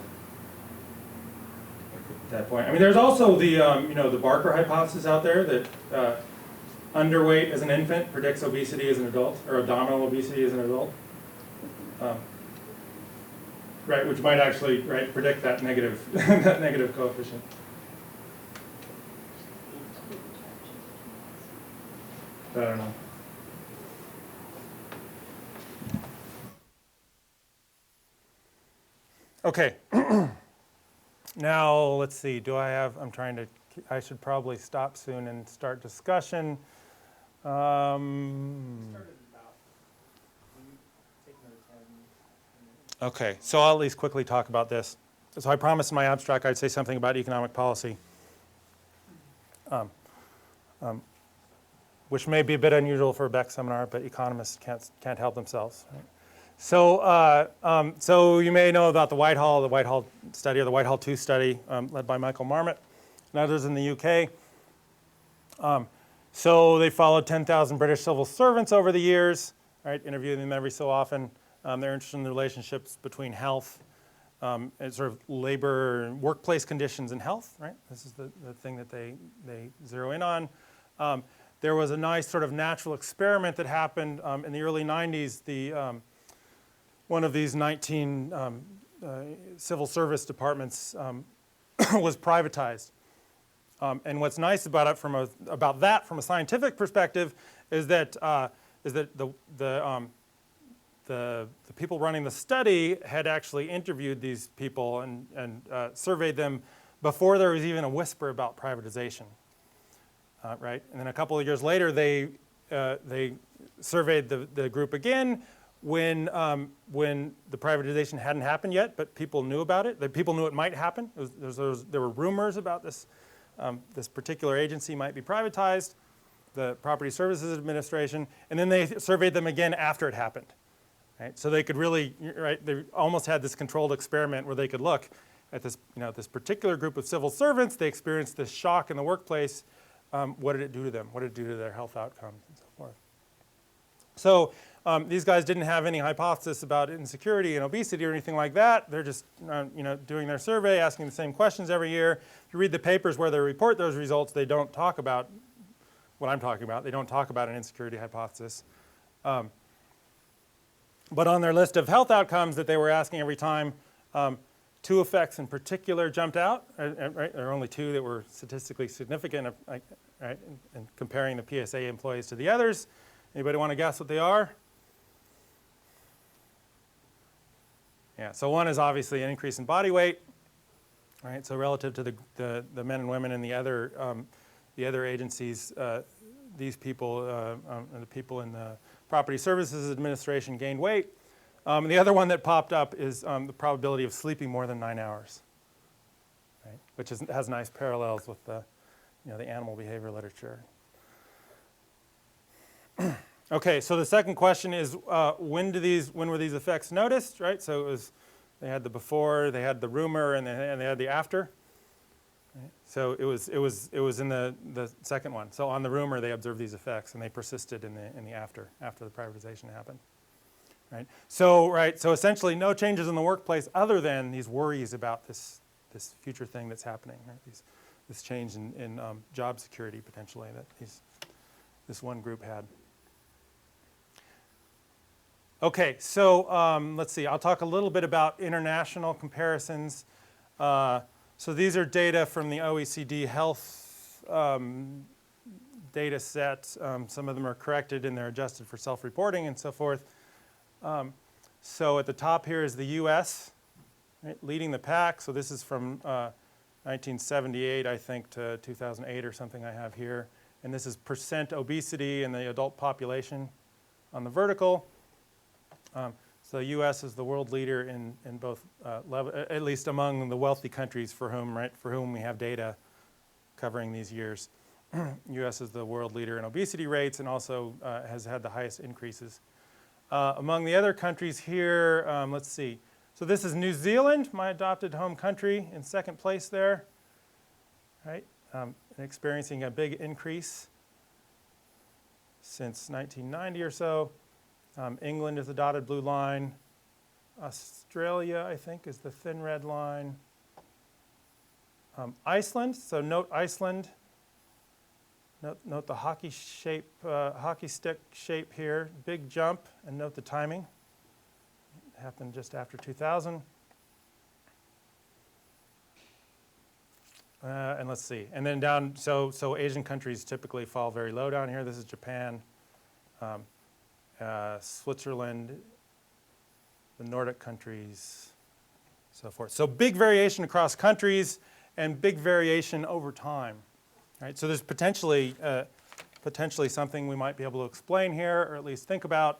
at that point. I mean, there's also the the Barker hypothesis out there that underweight as an infant predicts obesity as an adult, or abdominal obesity as an adult. Right, which might actually predict that negative that negative coefficient. But I don't know. Okay. Now let's see. I should probably stop soon and start discussion. Started about, can you take another 10 minutes? Okay, so I'll at least quickly talk about this. So I promised in my abstract I'd say something about economic policy, which may be a bit unusual for a Beck seminar, but economists can't help themselves. Right? So you may know about the Whitehall study, or the Whitehall 2 study, led by Michael Marmot and others in the UK. So they followed 10,000 British civil servants over the years, right, interviewing them every so often. They're interested in the relationships between health and sort of labor and workplace conditions and health, right? This is the thing that they zero in on. There was a nice sort of natural experiment that happened in the early 90s. One of these 19 civil service departments was privatized. And what's nice about it from a scientific perspective is that the people running the study had actually interviewed these people and surveyed them before there was even a whisper about privatization, right? And then a couple of years later, they surveyed the group again when the privatization hadn't happened yet, but people knew about it. That people knew it might happen. There were rumors about this. This particular agency might be privatized, the Property Services Administration, and then they surveyed them again after it happened. Right? So they could really, they almost had this controlled experiment where they could look at this, this particular group of civil servants. They experienced this shock in the workplace. What did it do to them? What did it do to their health outcomes and so forth? So these guys didn't have any hypothesis about insecurity and obesity or anything like that. They're just, doing their survey, asking the same questions every year. If you read the papers where they report those results, they don't talk about what I'm talking about. They don't talk about an insecurity hypothesis. But on their list of health outcomes that they were asking every time, two effects in particular jumped out. Right? There are only two that were statistically significant, right? In comparing the PSA employees to the others. Anybody want to guess what they are? Yeah, so one is obviously an increase in body weight, right? So relative to the men and women in the other agencies, these people and the people in the Property Services Administration gained weight. And the other one that popped up is the probability of sleeping more than 9 hours, right? Which has nice parallels with the animal behavior literature. Okay, so the second question is when were these effects noticed, right? So they had the before, they had the rumor, and they had the after. Right? So it was in the second one. So on the rumor, they observed these effects, and they persisted in the after the privatization happened. Right? So essentially no changes in the workplace other than these worries about this future thing that's happening. Right? This change in job security potentially that this one group had. Okay, so let's see. I'll talk a little bit about international comparisons. So these are data from the OECD health data set. Some of them are corrected and they're adjusted for self-reporting and so forth. So at the top here is the US, right, leading the pack. So this is from 1978, I think, to 2008 or something I have here. And this is percent obesity in the adult population on the vertical. So U.S. is the world leader in both, at least among the wealthy countries for whom we have data covering these years. U.S. is the world leader in obesity rates and also has had the highest increases. Among the other countries here, let's see. So this is New Zealand, my adopted home country, in second place there, right? And experiencing a big increase since 1990 or so. England is the dotted blue line. Australia, I think, is the thin red line. Iceland, so note Iceland. Note the hockey stick shape here, big jump, and note the timing. It happened just after 2000. And let's see, and then down, so Asian countries typically fall very low down here. This is Japan, Switzerland, the Nordic countries, so forth. So big variation across countries and big variation over time. Right, so there's potentially something we might be able to explain here, or at least think about.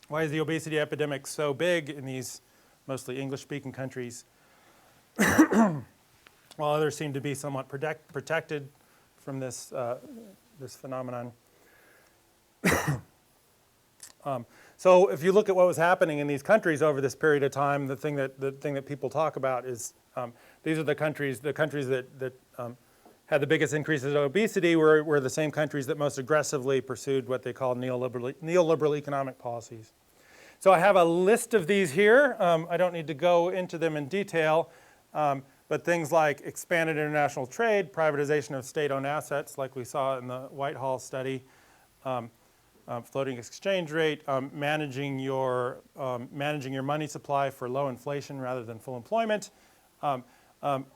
Why is the obesity epidemic so big in these mostly English-speaking countries, while others seem to be somewhat protected from this phenomenon? So if you look at what was happening in these countries over this period of time, the thing that people talk about is these are the countries that had the biggest increases in obesity were the same countries that most aggressively pursued what they call neoliberal economic policies. So I have a list of these here. I don't need to go into them in detail, but things like expanded international trade, privatization of state-owned assets, like we saw in the Whitehall study, floating exchange rate, managing your money supply for low inflation rather than full employment.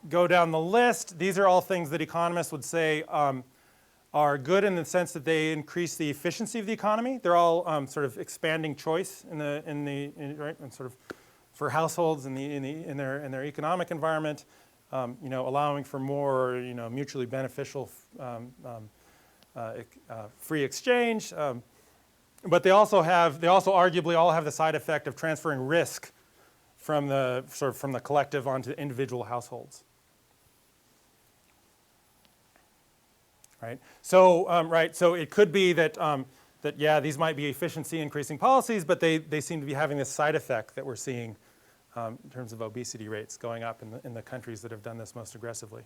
Go down the list. These are all things that economists would say are good in the sense that they increase the efficiency of the economy. They're all sort of expanding choice right, and sort of for households in their economic environment, allowing for more mutually beneficial free exchange. But they also arguably all have the side effect of transferring risk from the collective onto individual households, right? So so it could be that these might be efficiency increasing policies, but they seem to be having this side effect that we're seeing in terms of obesity rates going up in the countries that have done this most aggressively.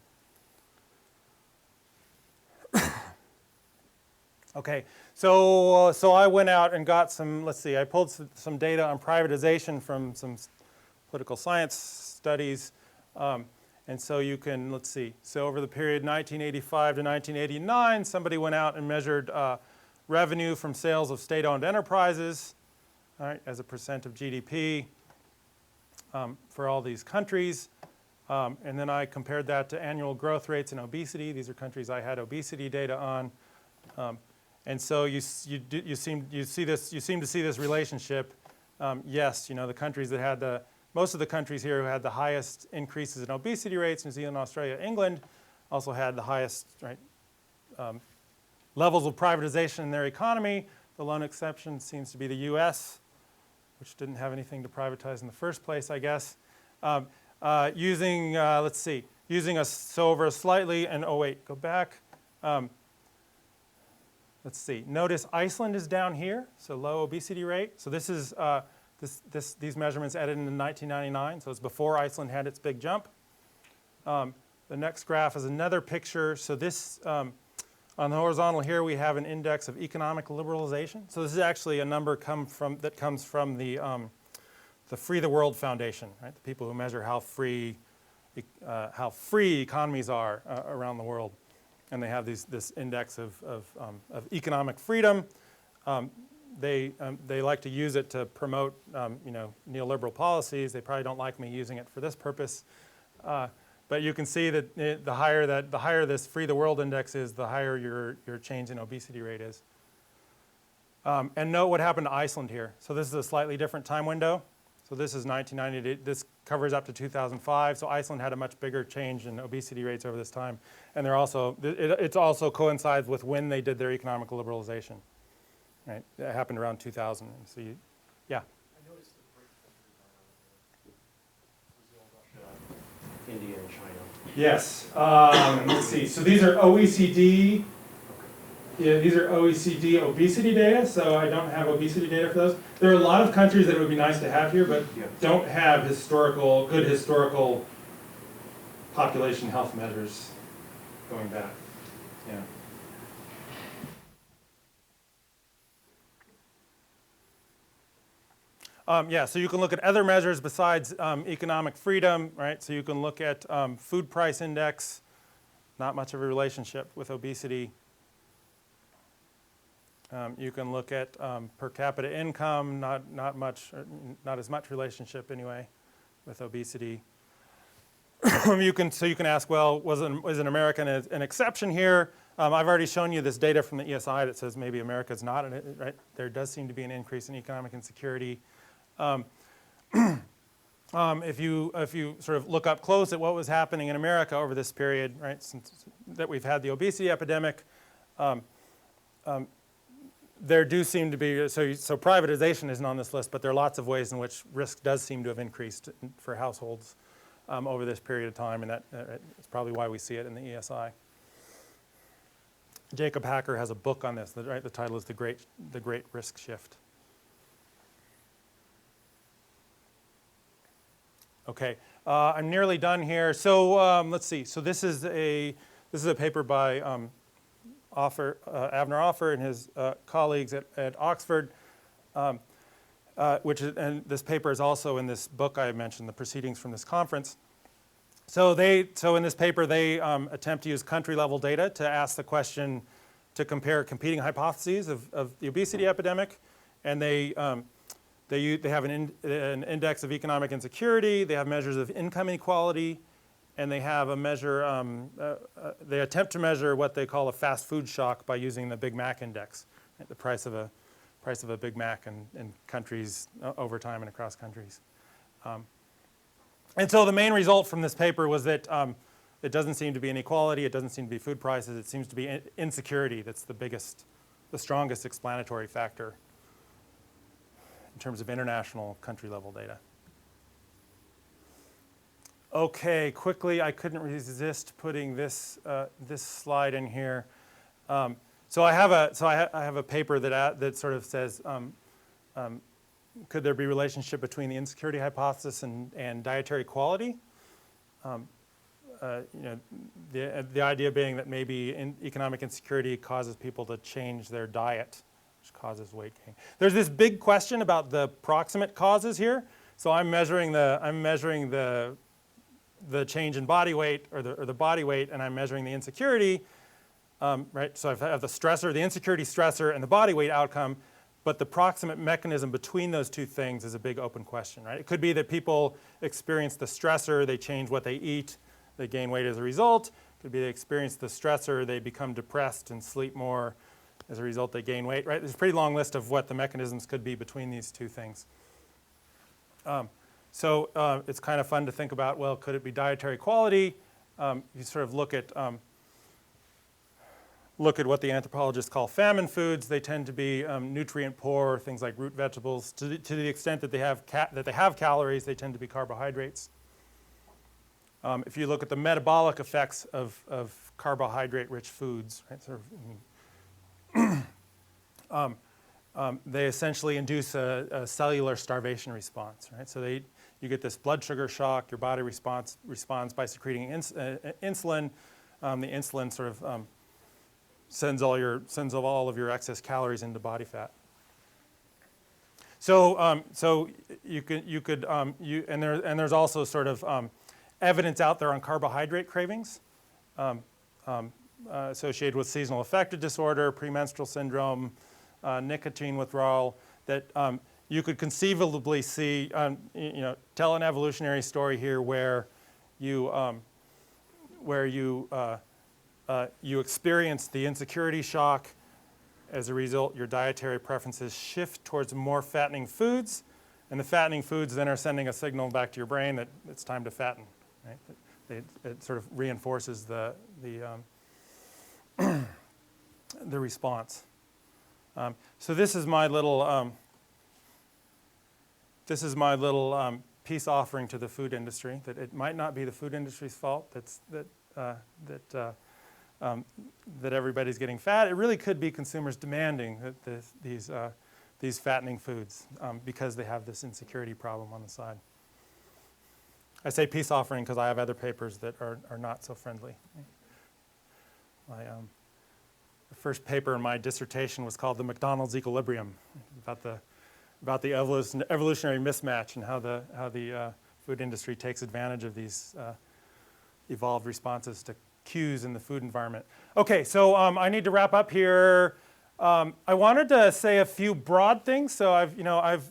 Okay, so I went out and got some. Let's see, I pulled some data on privatization from some political science studies, and so you can, let's see, so over the period 1985 to 1989, somebody went out and measured revenue from sales of state-owned enterprises, all right, as a percent of GDP for all these countries, and then I compared that to annual growth rates in obesity. These are countries I had obesity data on, and so you seem to see this relationship. Yes, the countries that had most of the countries here who had the highest increases in obesity rates, New Zealand, Australia, England, also had the highest levels of privatization in their economy. The lone exception seems to be the U.S., which didn't have anything to privatize in the first place, I guess. Using over a slightly, and oh wait, go back. Let's see. Notice Iceland is down here, so low obesity rate. So this is these measurements added in 1999, so it's before Iceland had its big jump. The next graph is another picture. So this, on the horizontal here, we have an index of economic liberalization. So this is actually a number that comes from the Free the World Foundation, right? The people who measure how free economies are around the world, and they have this index of economic freedom. They like to use it to promote neoliberal policies. They probably don't like me using it for this purpose, but you can see that the higher this Free the World index is, the higher your change in obesity rate is. And note what happened to Iceland here. So this is a slightly different time window. So this is 1990. This covers up to 2005. So Iceland had a much bigger change in obesity rates over this time, and it also coincides with when they did their economic liberalization. Right, it happened around 2000. So yeah. I noticed the breakdown India and China. Yes. Let's see. So these are OECD. Yeah, these are OECD obesity data. So I don't have obesity data for those. There are a lot of countries that it would be nice to have here, but Yeah. don't have good historical population health measures going back. Yeah. Yeah, so you can look at other measures besides economic freedom, right? So you can look at food price index, not much of a relationship with obesity. You can look at per capita income, not much, not as much relationship anyway with obesity. you can ask, well, is an America an exception here? I've already shown you this data from the ESI that says maybe America's not, right? There does seem to be an increase in economic insecurity. If you sort of look up close at what was happening in America over this period, right, since that we've had the obesity epidemic, there do seem to be, so privatization isn't on this list, but there are lots of ways in which risk does seem to have increased for households over this period of time, and that's probably why we see it in the ESI. Jacob Hacker has a book on this, right? The title is The Great Risk Shift. Okay, I'm nearly done here. So let's see. So this is a paper by Avner Offer and his colleagues at Oxford, and this paper is also in this book I mentioned, the proceedings from this conference. So in this paper they attempt to use country-level data to ask the question, to compare competing hypotheses of the obesity epidemic, and they have an index of economic insecurity, they have measures of income inequality, and they have a measure, they attempt to measure what they call a fast food shock by using the Big Mac index, the price of a Big Mac in countries over time and across countries. And so the main result from this paper was that it doesn't seem to be inequality, it doesn't seem to be food prices, it seems to be insecurity that's the strongest explanatory factor in terms of international country-level data. Okay, quickly, I couldn't resist putting this slide in here. So I have a paper that sort of says, could there be a relationship between the insecurity hypothesis and dietary quality? The idea being that maybe economic insecurity causes people to change their diet, which causes weight gain. There's this big question about the proximate causes here. So I'm measuring the change in body weight or the body weight, and I'm measuring the insecurity, right? So I have the stressor, the insecurity stressor, and the body weight outcome. But the proximate mechanism between those two things is a big open question, right? It could be that people experience the stressor, they change what they eat, they gain weight as a result. It could be they experience the stressor, they become depressed and sleep more. As a result, they gain weight, right? There's a pretty long list of what the mechanisms could be between these two things. So it's kind of fun to think about, well, could it be dietary quality? You sort of look at what the anthropologists call famine foods. They tend to be nutrient poor, things like root vegetables. To the extent that they have calories, they tend to be carbohydrates. If you look at the metabolic effects of carbohydrate-rich foods, right, sort of, they essentially induce a cellular starvation response, right? So you get this blood sugar shock. Your body responds by secreting insulin. The insulin sort of sends all of your excess calories into body fat. So there's also sort of evidence out there on carbohydrate cravings associated with seasonal affective disorder, premenstrual syndrome, nicotine withdrawal, that you could conceivably see, tell an evolutionary story here where you experience the insecurity shock. As a result, your dietary preferences shift towards more fattening foods, and the fattening foods then are sending a signal back to your brain that it's time to fatten. Right? It sort of reinforces the response. So this is my little peace offering to the food industry, that it might not be the food industry's fault that everybody's getting fat. It really could be consumers demanding that these fattening foods because they have this insecurity problem on the side. I say peace offering because I have other papers that are not so friendly. The first paper in my dissertation was called "The McDonald's Equilibrium," about the evolutionary mismatch and how the food industry takes advantage of these evolved responses to cues in the food environment. Okay, so I need to wrap up here. I wanted to say a few broad things. So I've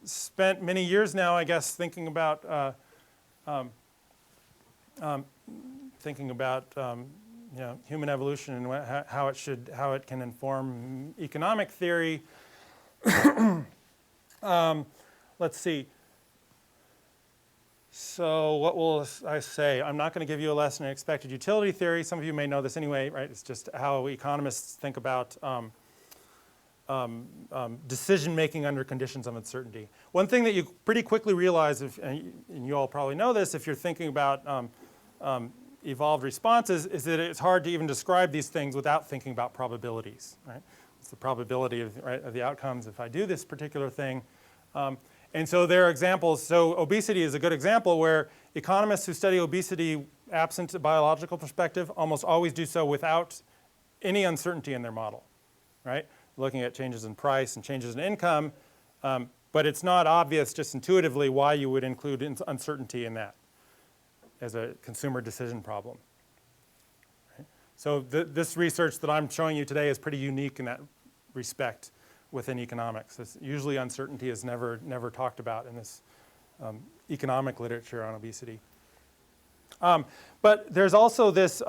spent many years now, I guess, thinking about human evolution and how it can inform economic theory. Let's see. So what will I say? I'm not going to give you a lesson in expected utility theory. Some of you may know this anyway, right? It's just how economists think about decision making under conditions of uncertainty. One thing that you pretty quickly realize, and you all probably know this, if you're thinking about evolved responses, is that it's hard to even describe these things without thinking about probabilities, right? It's the probability of the outcomes if I do this particular thing. And so there are examples. So obesity is a good example where economists who study obesity absent a biological perspective almost always do so without any uncertainty in their model, right? Looking at changes in price and changes in income, but it's not obvious just intuitively why you would include uncertainty in that as a consumer decision problem. Right? So this research that I'm showing you today is pretty unique in that respect within economics. Usually uncertainty is never talked about in this economic literature on obesity. But there's also this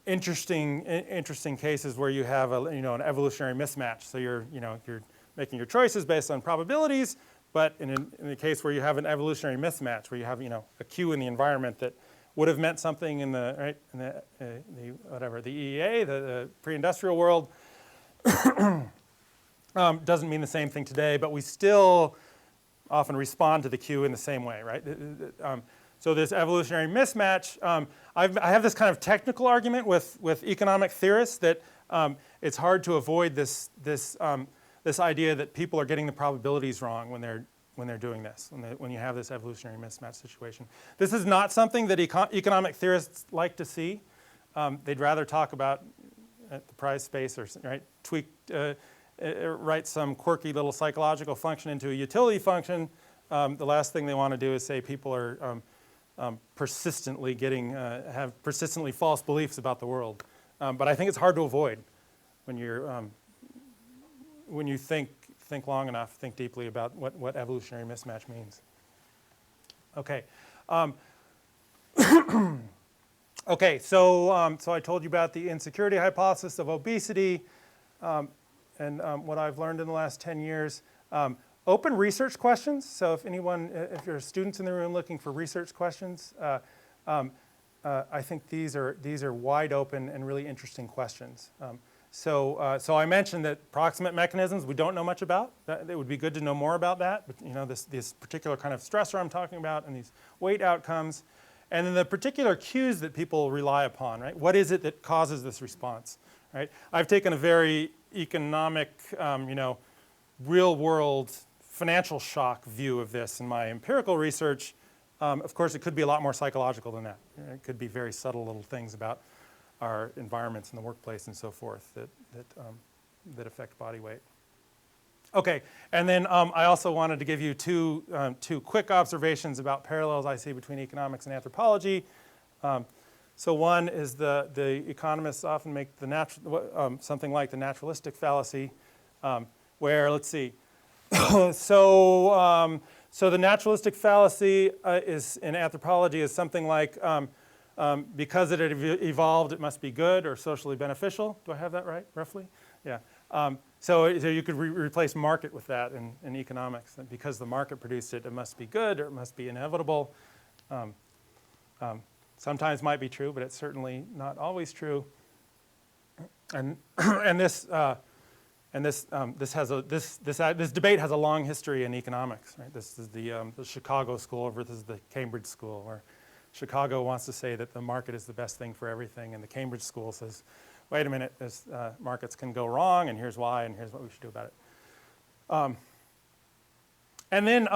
interesting cases where you have an evolutionary mismatch. So you're making your choices based on probabilities, but in the case where you have an evolutionary mismatch, where you have a cue in the environment that would have meant something in the EEA, the pre-industrial world, doesn't mean the same thing today, but we still often respond to the cue in the same way, right? So this evolutionary mismatch, I have this kind of technical argument with economic theorists that it's hard to avoid this idea that people are getting the probabilities wrong when they're doing this, when you have this evolutionary mismatch situation. This is not something that economic theorists like to see. They'd rather talk about the price space or write some quirky little psychological function into a utility function. The last thing they want to do is say people are persistently have persistently false beliefs about the world. But I think it's hard to avoid when you think long enough, think deeply about what evolutionary mismatch means. Okay. Okay, so I told you about the insecurity hypothesis of obesity and what I've learned in the last 10 years. Open research questions. So if there are students in the room looking for research questions, I think these are wide open and really interesting questions. So I mentioned that proximate mechanisms we don't know much about. It would be good to know more about that. But this particular kind of stressor I'm talking about and these weight outcomes, and then the particular cues that people rely upon. Right? What is it that causes this response? Right? I've taken a very economic, real world financial shock view of this in my empirical research. Of course, it could be a lot more psychological than that. It could be very subtle little things about our environments in the workplace and so forth that affect body weight. Okay, and then I also wanted to give you two quick observations about parallels I see between economics and anthropology. So one is the economists often make something like the naturalistic fallacy, where let's see. So the naturalistic fallacy is in anthropology is something like because it had evolved, it must be good or socially beneficial. Do I have that right, roughly? Yeah. So you could replace market with that in economics. And because the market produced it, it must be good or it must be inevitable. Sometimes might be true, but it's certainly not always true. And this And this debate has a long history in economics, right? This is the Chicago school versus the Cambridge school, where Chicago wants to say that the market is the best thing for everything, and the Cambridge school says, wait a minute, this, markets can go wrong, and here's why, and here's what we should do about it. And then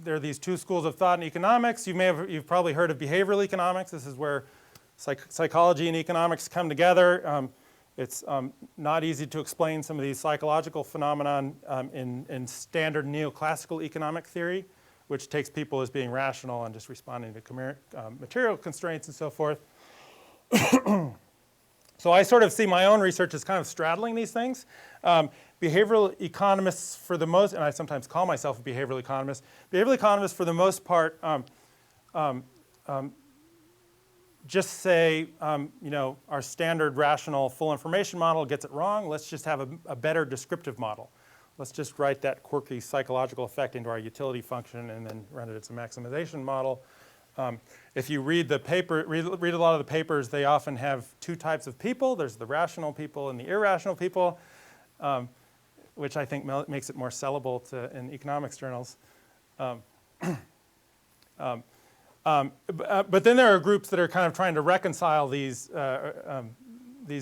there are these two schools of thought in economics. You've probably heard of behavioral economics. This is where psychology and economics come together. It's not easy to explain some of these psychological phenomenon in standard neoclassical economic theory, which takes people as being rational and just responding to material constraints and so forth. So I sort of see my own research as kind of straddling these things. Behavioral economists for the most, and I sometimes call myself a behavioral economist, behavioral economists for the most part just say, our standard rational full information model gets it wrong. Let's just have a better descriptive model. Let's just write that quirky psychological effect into our utility function and then run it as a maximization model. If you read the paper, read a lot of the papers, they often have two types of people. There's the rational people and the irrational people, which I think makes it more sellable in economics journals. But then there are groups that are kind of trying to reconcile these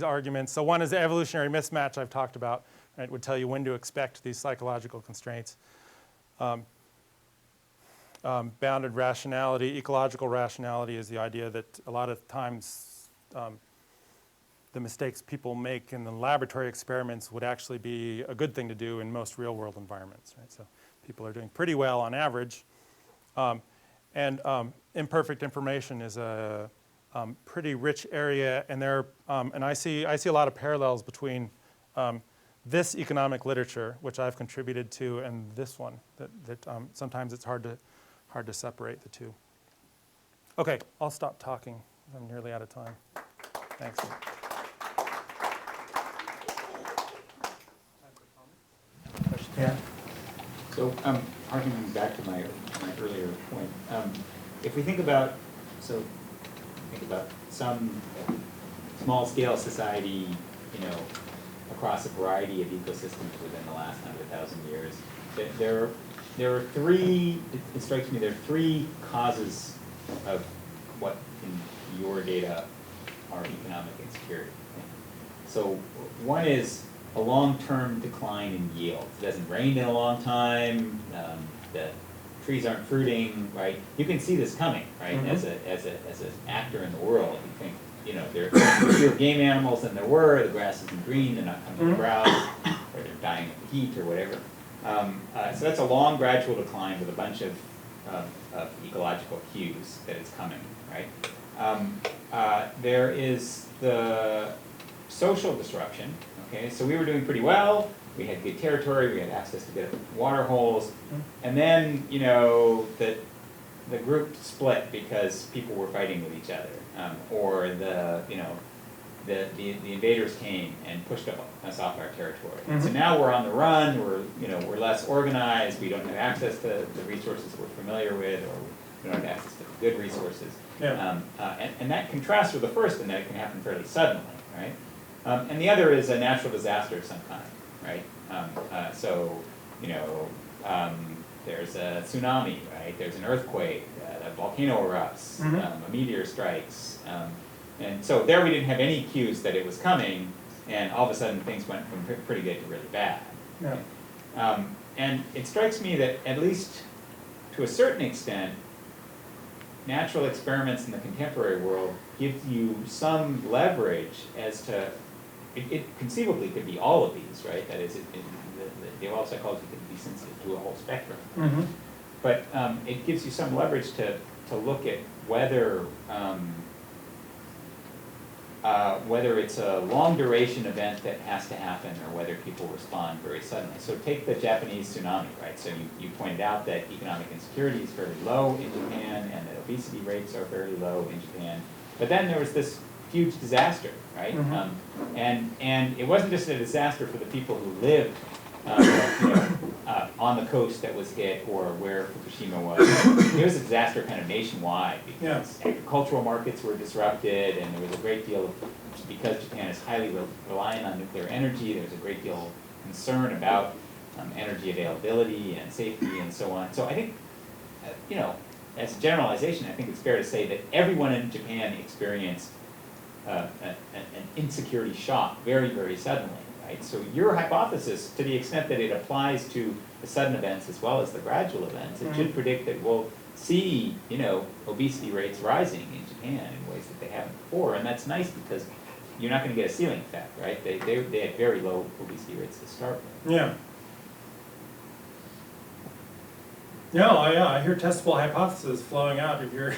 arguments. So one is the evolutionary mismatch I've talked about. Right? It would tell you when to expect these psychological constraints. Bounded rationality, ecological rationality is the idea that a lot of times the mistakes people make in the laboratory experiments would actually be a good thing to do in most real-world environments. Right? So people are doing pretty well on average. And imperfect information is a pretty rich area, and I see a lot of parallels between this economic literature, which I've contributed to, and this one. That sometimes it's hard to separate the two. Okay, I'll stop talking. I'm nearly out of time. Thanks. Yeah. So, harkening back to my earlier point, if we think about some small-scale society, across a variety of ecosystems within the last 100,000 years, there are three. It strikes me there are three causes of what, in your data, are economic insecurity. So, one is a long-term decline in yield. It hasn't rained in a long time. The trees aren't fruiting, right? You can see this coming, right? Mm-hmm. As an actor in the world, you think, there are fewer game animals than there were. The grass isn't green. They're not coming to the browse, or they're dying of the heat, or whatever. So that's a long, gradual decline with a bunch of ecological cues that it's coming, right? There is the social disruption. Okay, so we were doing pretty well. We had good territory. We had access to good water holes, and then the group split because people were fighting with each other, or the invaders came and pushed us off our territory. Mm-hmm. So now we're on the run. We're less organized. We don't have access to the resources that we're familiar with, or we don't have access to the good resources. Yeah. And that contrasts with the first, in that it can happen fairly suddenly, right? And the other is a natural disaster of some kind, right? There's a tsunami, right? There's an earthquake, a volcano erupts, mm-hmm. A meteor strikes. And so there we didn't have any cues that it was coming, and all of a sudden things went from pretty good to really bad. Yeah. And it strikes me that, at least to a certain extent, natural experiments in the contemporary world give you some leverage as to, it conceivably could be all of these, right? That is, the developed psychology could be sensitive to a whole spectrum. Mm-hmm. But it gives you some leverage to look at whether it's a long duration event that has to happen, or whether people respond very suddenly. So take the Japanese tsunami, right? So you pointed out that economic insecurity is fairly low in Japan, and that obesity rates are fairly low in Japan. But then there was this huge disaster, right? Mm-hmm. And it wasn't just a disaster for the people who lived on the coast that was hit, or where Fukushima was. It was a disaster kind of nationwide, because agricultural markets were disrupted, and there was a great deal because Japan is highly reliant on nuclear energy, there's a great deal of concern about energy availability and safety and so on. So I think, you know, as a generalization, I think it's fair to say that everyone in Japan experienced an insecurity shock very, very suddenly, right? So your hypothesis, to the extent that it applies to the sudden events as well as the gradual events, it should predict that we'll see, you know, obesity rates rising in Japan in ways that they haven't before, and that's nice because you're not going to get a ceiling effect, right? They had very low obesity rates to start with. Yeah. No, I hear testable hypotheses flowing out of your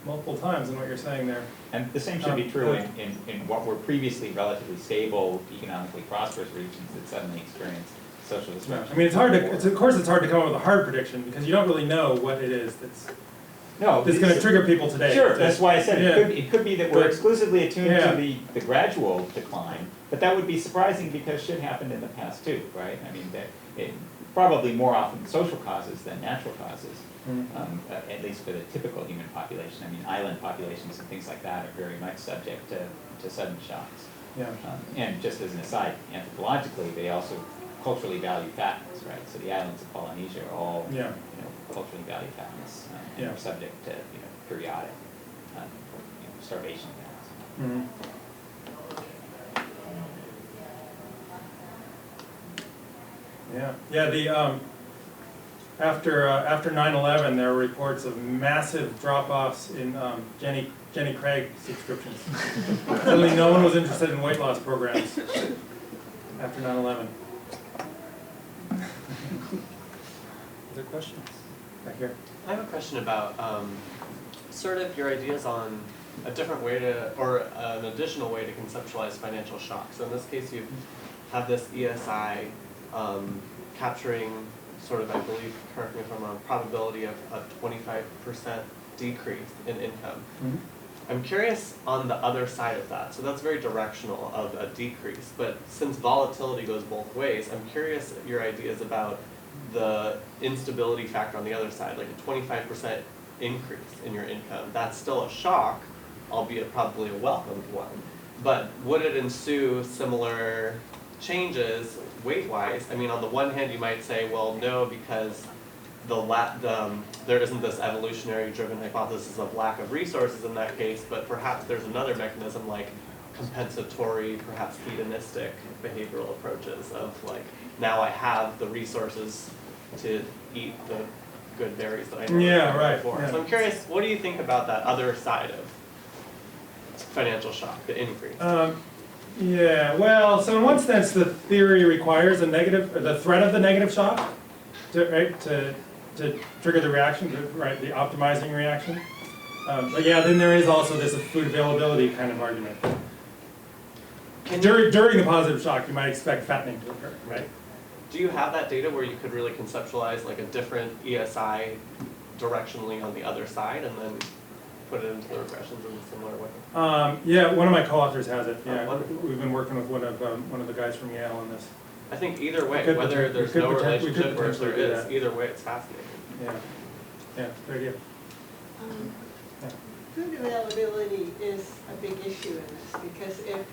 multiple times in what you're saying there. And the same should be true in what were previously relatively stable, economically prosperous regions that suddenly experienced social disruption. I mean, it's hard to, of course it's hard to come up with a hard prediction because you don't really know what it is that's going to trigger people today. Sure, that's why I said it could be that we're But- exclusively attuned to the gradual decline, but that would be surprising because shit happened in the past too, right? I mean, probably more often social causes than natural causes, at least for the typical human population. I mean, island populations and things like that are very much subject to sudden shocks. Yeah. And just as an aside, anthropologically, they also culturally value fatness, right? So the islands of Polynesia are all, you know, culturally value fatness and are subject to, you know, periodic, starvation events. Yeah. The after 9/11, there were reports of massive drop-offs in Jenny Craig subscriptions. Suddenly, no one was interested in weight loss programs after 9/11. Other questions? Back here. I have a question about sort of your ideas on a different way to, or an additional way to conceptualize financial shock. So in this case, you have this ESI capturing sort of, I believe, correct me if I'm wrong, probability of a 25% decrease in income. I'm curious on the other side of that. So that's very directional of a decrease, but since volatility goes both ways, I'm curious your ideas about the instability factor on the other side, like a 25% increase in your income. That's still a shock, albeit probably a welcomed one. But would it ensue similar changes weight-wise? I mean, on the one hand, you might say, well, no, because there isn't this evolutionary-driven hypothesis of lack of resources in that case, but perhaps there's another mechanism like compensatory, perhaps hedonistic behavioral approaches of like, now I have the resources to eat the good berries that I never before. Yeah. So I'm curious, what do you think about that other side of financial shock, the increase? Yeah, well, so in one sense, the theory requires a negative, or the threat of the negative shock, to trigger the reaction, the optimizing reaction. But yeah, then there is also this food availability kind of argument. During the positive shock, you might expect fattening to occur, right? Do you have that data where you could really conceptualize like a different ESI directionally on the other side and then put it into the regressions in a similar way? Yeah, one of my co-authors has it. Yeah, wonderful. we've been working with one of the guys from Yale on this. I think either way, We could whether poten- there's we could no poten- we could relationship or if there potentially do is, that. either way it's fascinating. Yeah, great idea. Food availability is a big issue in this because if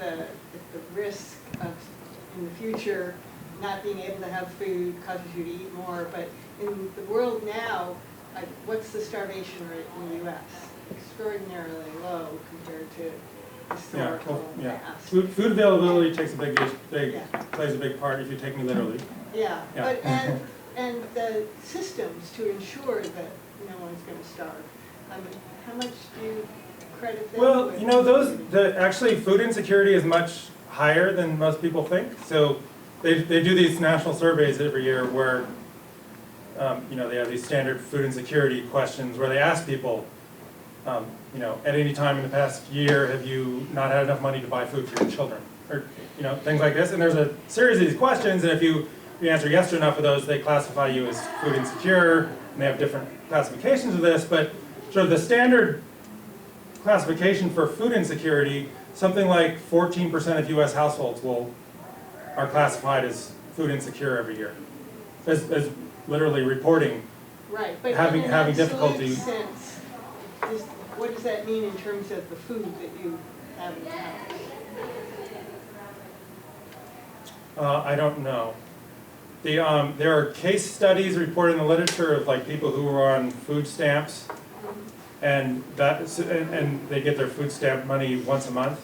the risk of in the future not being able to have food causes you to eat more, but in the world now, what's the starvation rate in the U.S.? Extraordinarily low compared to historical past. Food availability takes plays a big part if you take me literally. Yeah, Yeah. but and the systems to ensure that no one's going to starve. I mean, how much do you credit them Well, with? you know, actually food insecurity is much higher than most people think. So they do these national surveys every year where you know, they have these standard food insecurity questions where they ask people, you know, at any time in the past year, have you not had enough money to buy food for your children? Or, you know, things like this. And there's a series of these questions, and if you answer yes to enough of those, they classify you as food insecure, and they have different classifications of this, but sort of the standard classification for food insecurity, something like 14% of US households are classified as food insecure every year. As literally reporting Right, but having in an absolute difficulty. sense, what does that mean in terms of the food that you have in the house? I don't know. There are case studies reported in the literature of like people who are on food stamps, and they get their food stamp money once a month,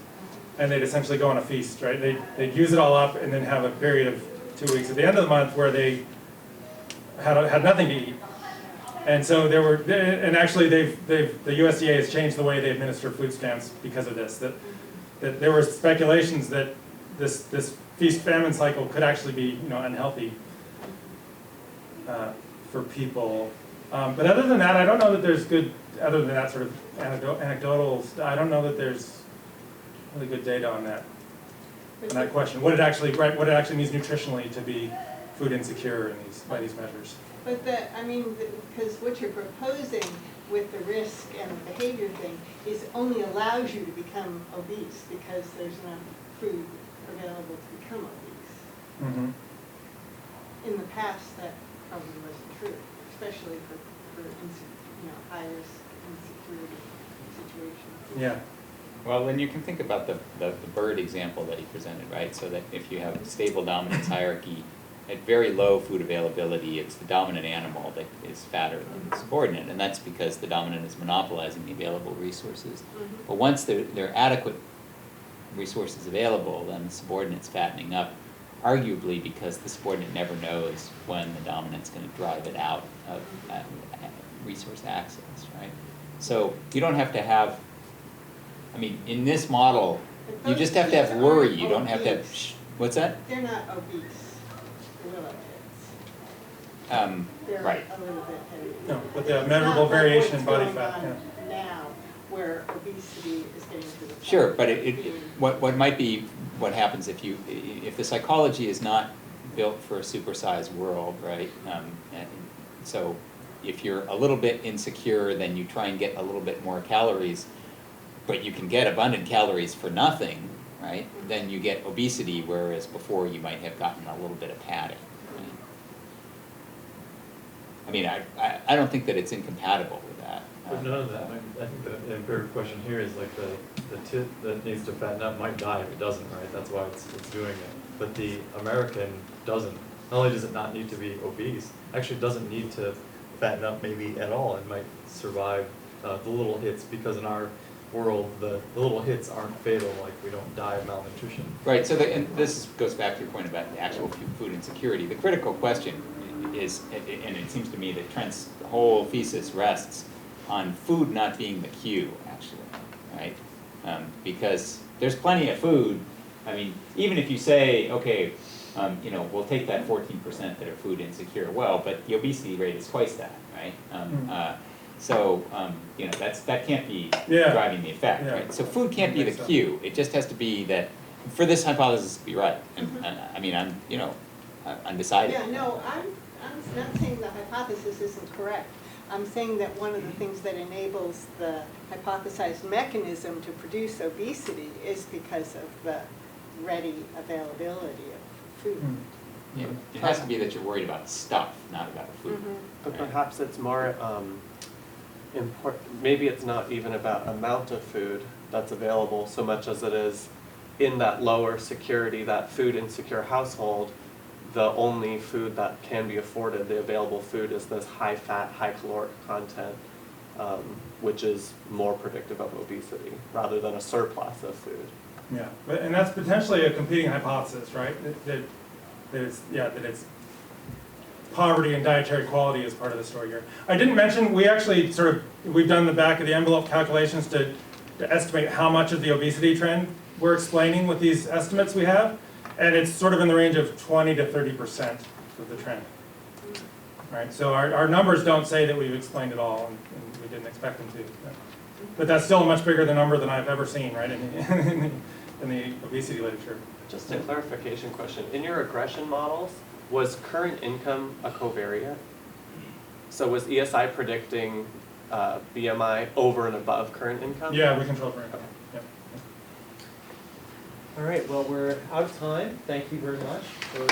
and they'd essentially go on a feast, right? They'd use it all up and then have a period of 2 weeks at the end of the month where they had nothing to eat. And so and actually the USDA has changed the way they administer food stamps because of this. That there were speculations that this feast-famine cycle could actually be, unhealthy for people. But other than that, I don't know that there's good. Other than that sort of anecdotal, I don't know that there's really good data on that. On that question, what it actually means nutritionally to be food insecure by these measures. But because what you're proposing with the risk and the behavior thing is only allows you to become obese because there's enough food available to become obese. Mm-hmm. In the past, that probably wasn't true, especially for high-risk insecurity situations. Yeah. Well, then you can think about the bird example that he presented, right? So that if you have a stable dominance hierarchy, at very low food availability, it's the dominant animal that is fatter than the subordinate, and that's because the dominant is monopolizing the available resources. Mm-hmm. But once there are adequate resources available, then the subordinate's fattening up, arguably because the subordinate never knows when the dominant's going to drive it out of resource access, right? So you don't have to have, in this model, you just have to have worry. You don't have to have, what's that? They're not obese, gorilla kids. They're Right. a little bit heavy. No, but the measurable variation in body fat. Yeah. Now, where obesity is getting to the point. Sure, but of what happens if the psychology is not built for a supersized world, right? And so if you're a little bit insecure, then you try and get a little bit more calories, but you can get abundant calories for nothing, right? Then you get obesity, whereas before you might have gotten a little bit of padding. Right? I don't think that it's incompatible with that. But none of that. I think the empirical question here is like the tit that needs to fatten up might die if it doesn't, right? That's why it's doing it. But the American doesn't. Not only does it not need to be obese, actually doesn't need to fatten up maybe at all and might survive the little hits, because in our world the little hits aren't fatal, like we don't die of malnutrition. Right, so and this goes back to your point about the actual food insecurity. The critical question is, and it seems to me that Trent's whole thesis rests on food not being the cue, actually, right? Because there's plenty of food. Even if you say, okay, we'll take that 14% that are food insecure, well, but the obesity rate is twice that, right? That can't be driving the effect, right? So food can't be the cue. It just has to be that for this hypothesis to be right. And I'm undecided. Yeah, no, I'm not saying the hypothesis isn't correct. I'm saying that one of the things that enables the hypothesized mechanism to produce obesity is because of the ready availability of food. Yeah, it has to be that you're worried about stuff, not about food. Mm-hmm. But perhaps it's more maybe it's not even about amount of food that's available so much as it is in that lower security, that food insecure household, the only food that can be afforded, the available food, is this high fat, high caloric content, which is more predictive of obesity rather than a surplus of food. Yeah, and that's potentially a competing hypothesis, right? That it's poverty and dietary quality is part of the story here. I didn't mention, we've done the back of the envelope calculations to estimate how much of the obesity trend we're explaining with these estimates we have, and it's sort of in the range of 20 to 30% of the trend. Right, so our numbers don't say that we've explained it all, and we didn't expect them to. But that's still a much bigger number than I've ever seen, right, in the obesity literature. Just a clarification question. In your regression models, was current income a covariate? So was ESI predicting BMI over and above current income? Yeah, we control for income. Okay. Yeah. All right, well, we're out of time. Thank you very much for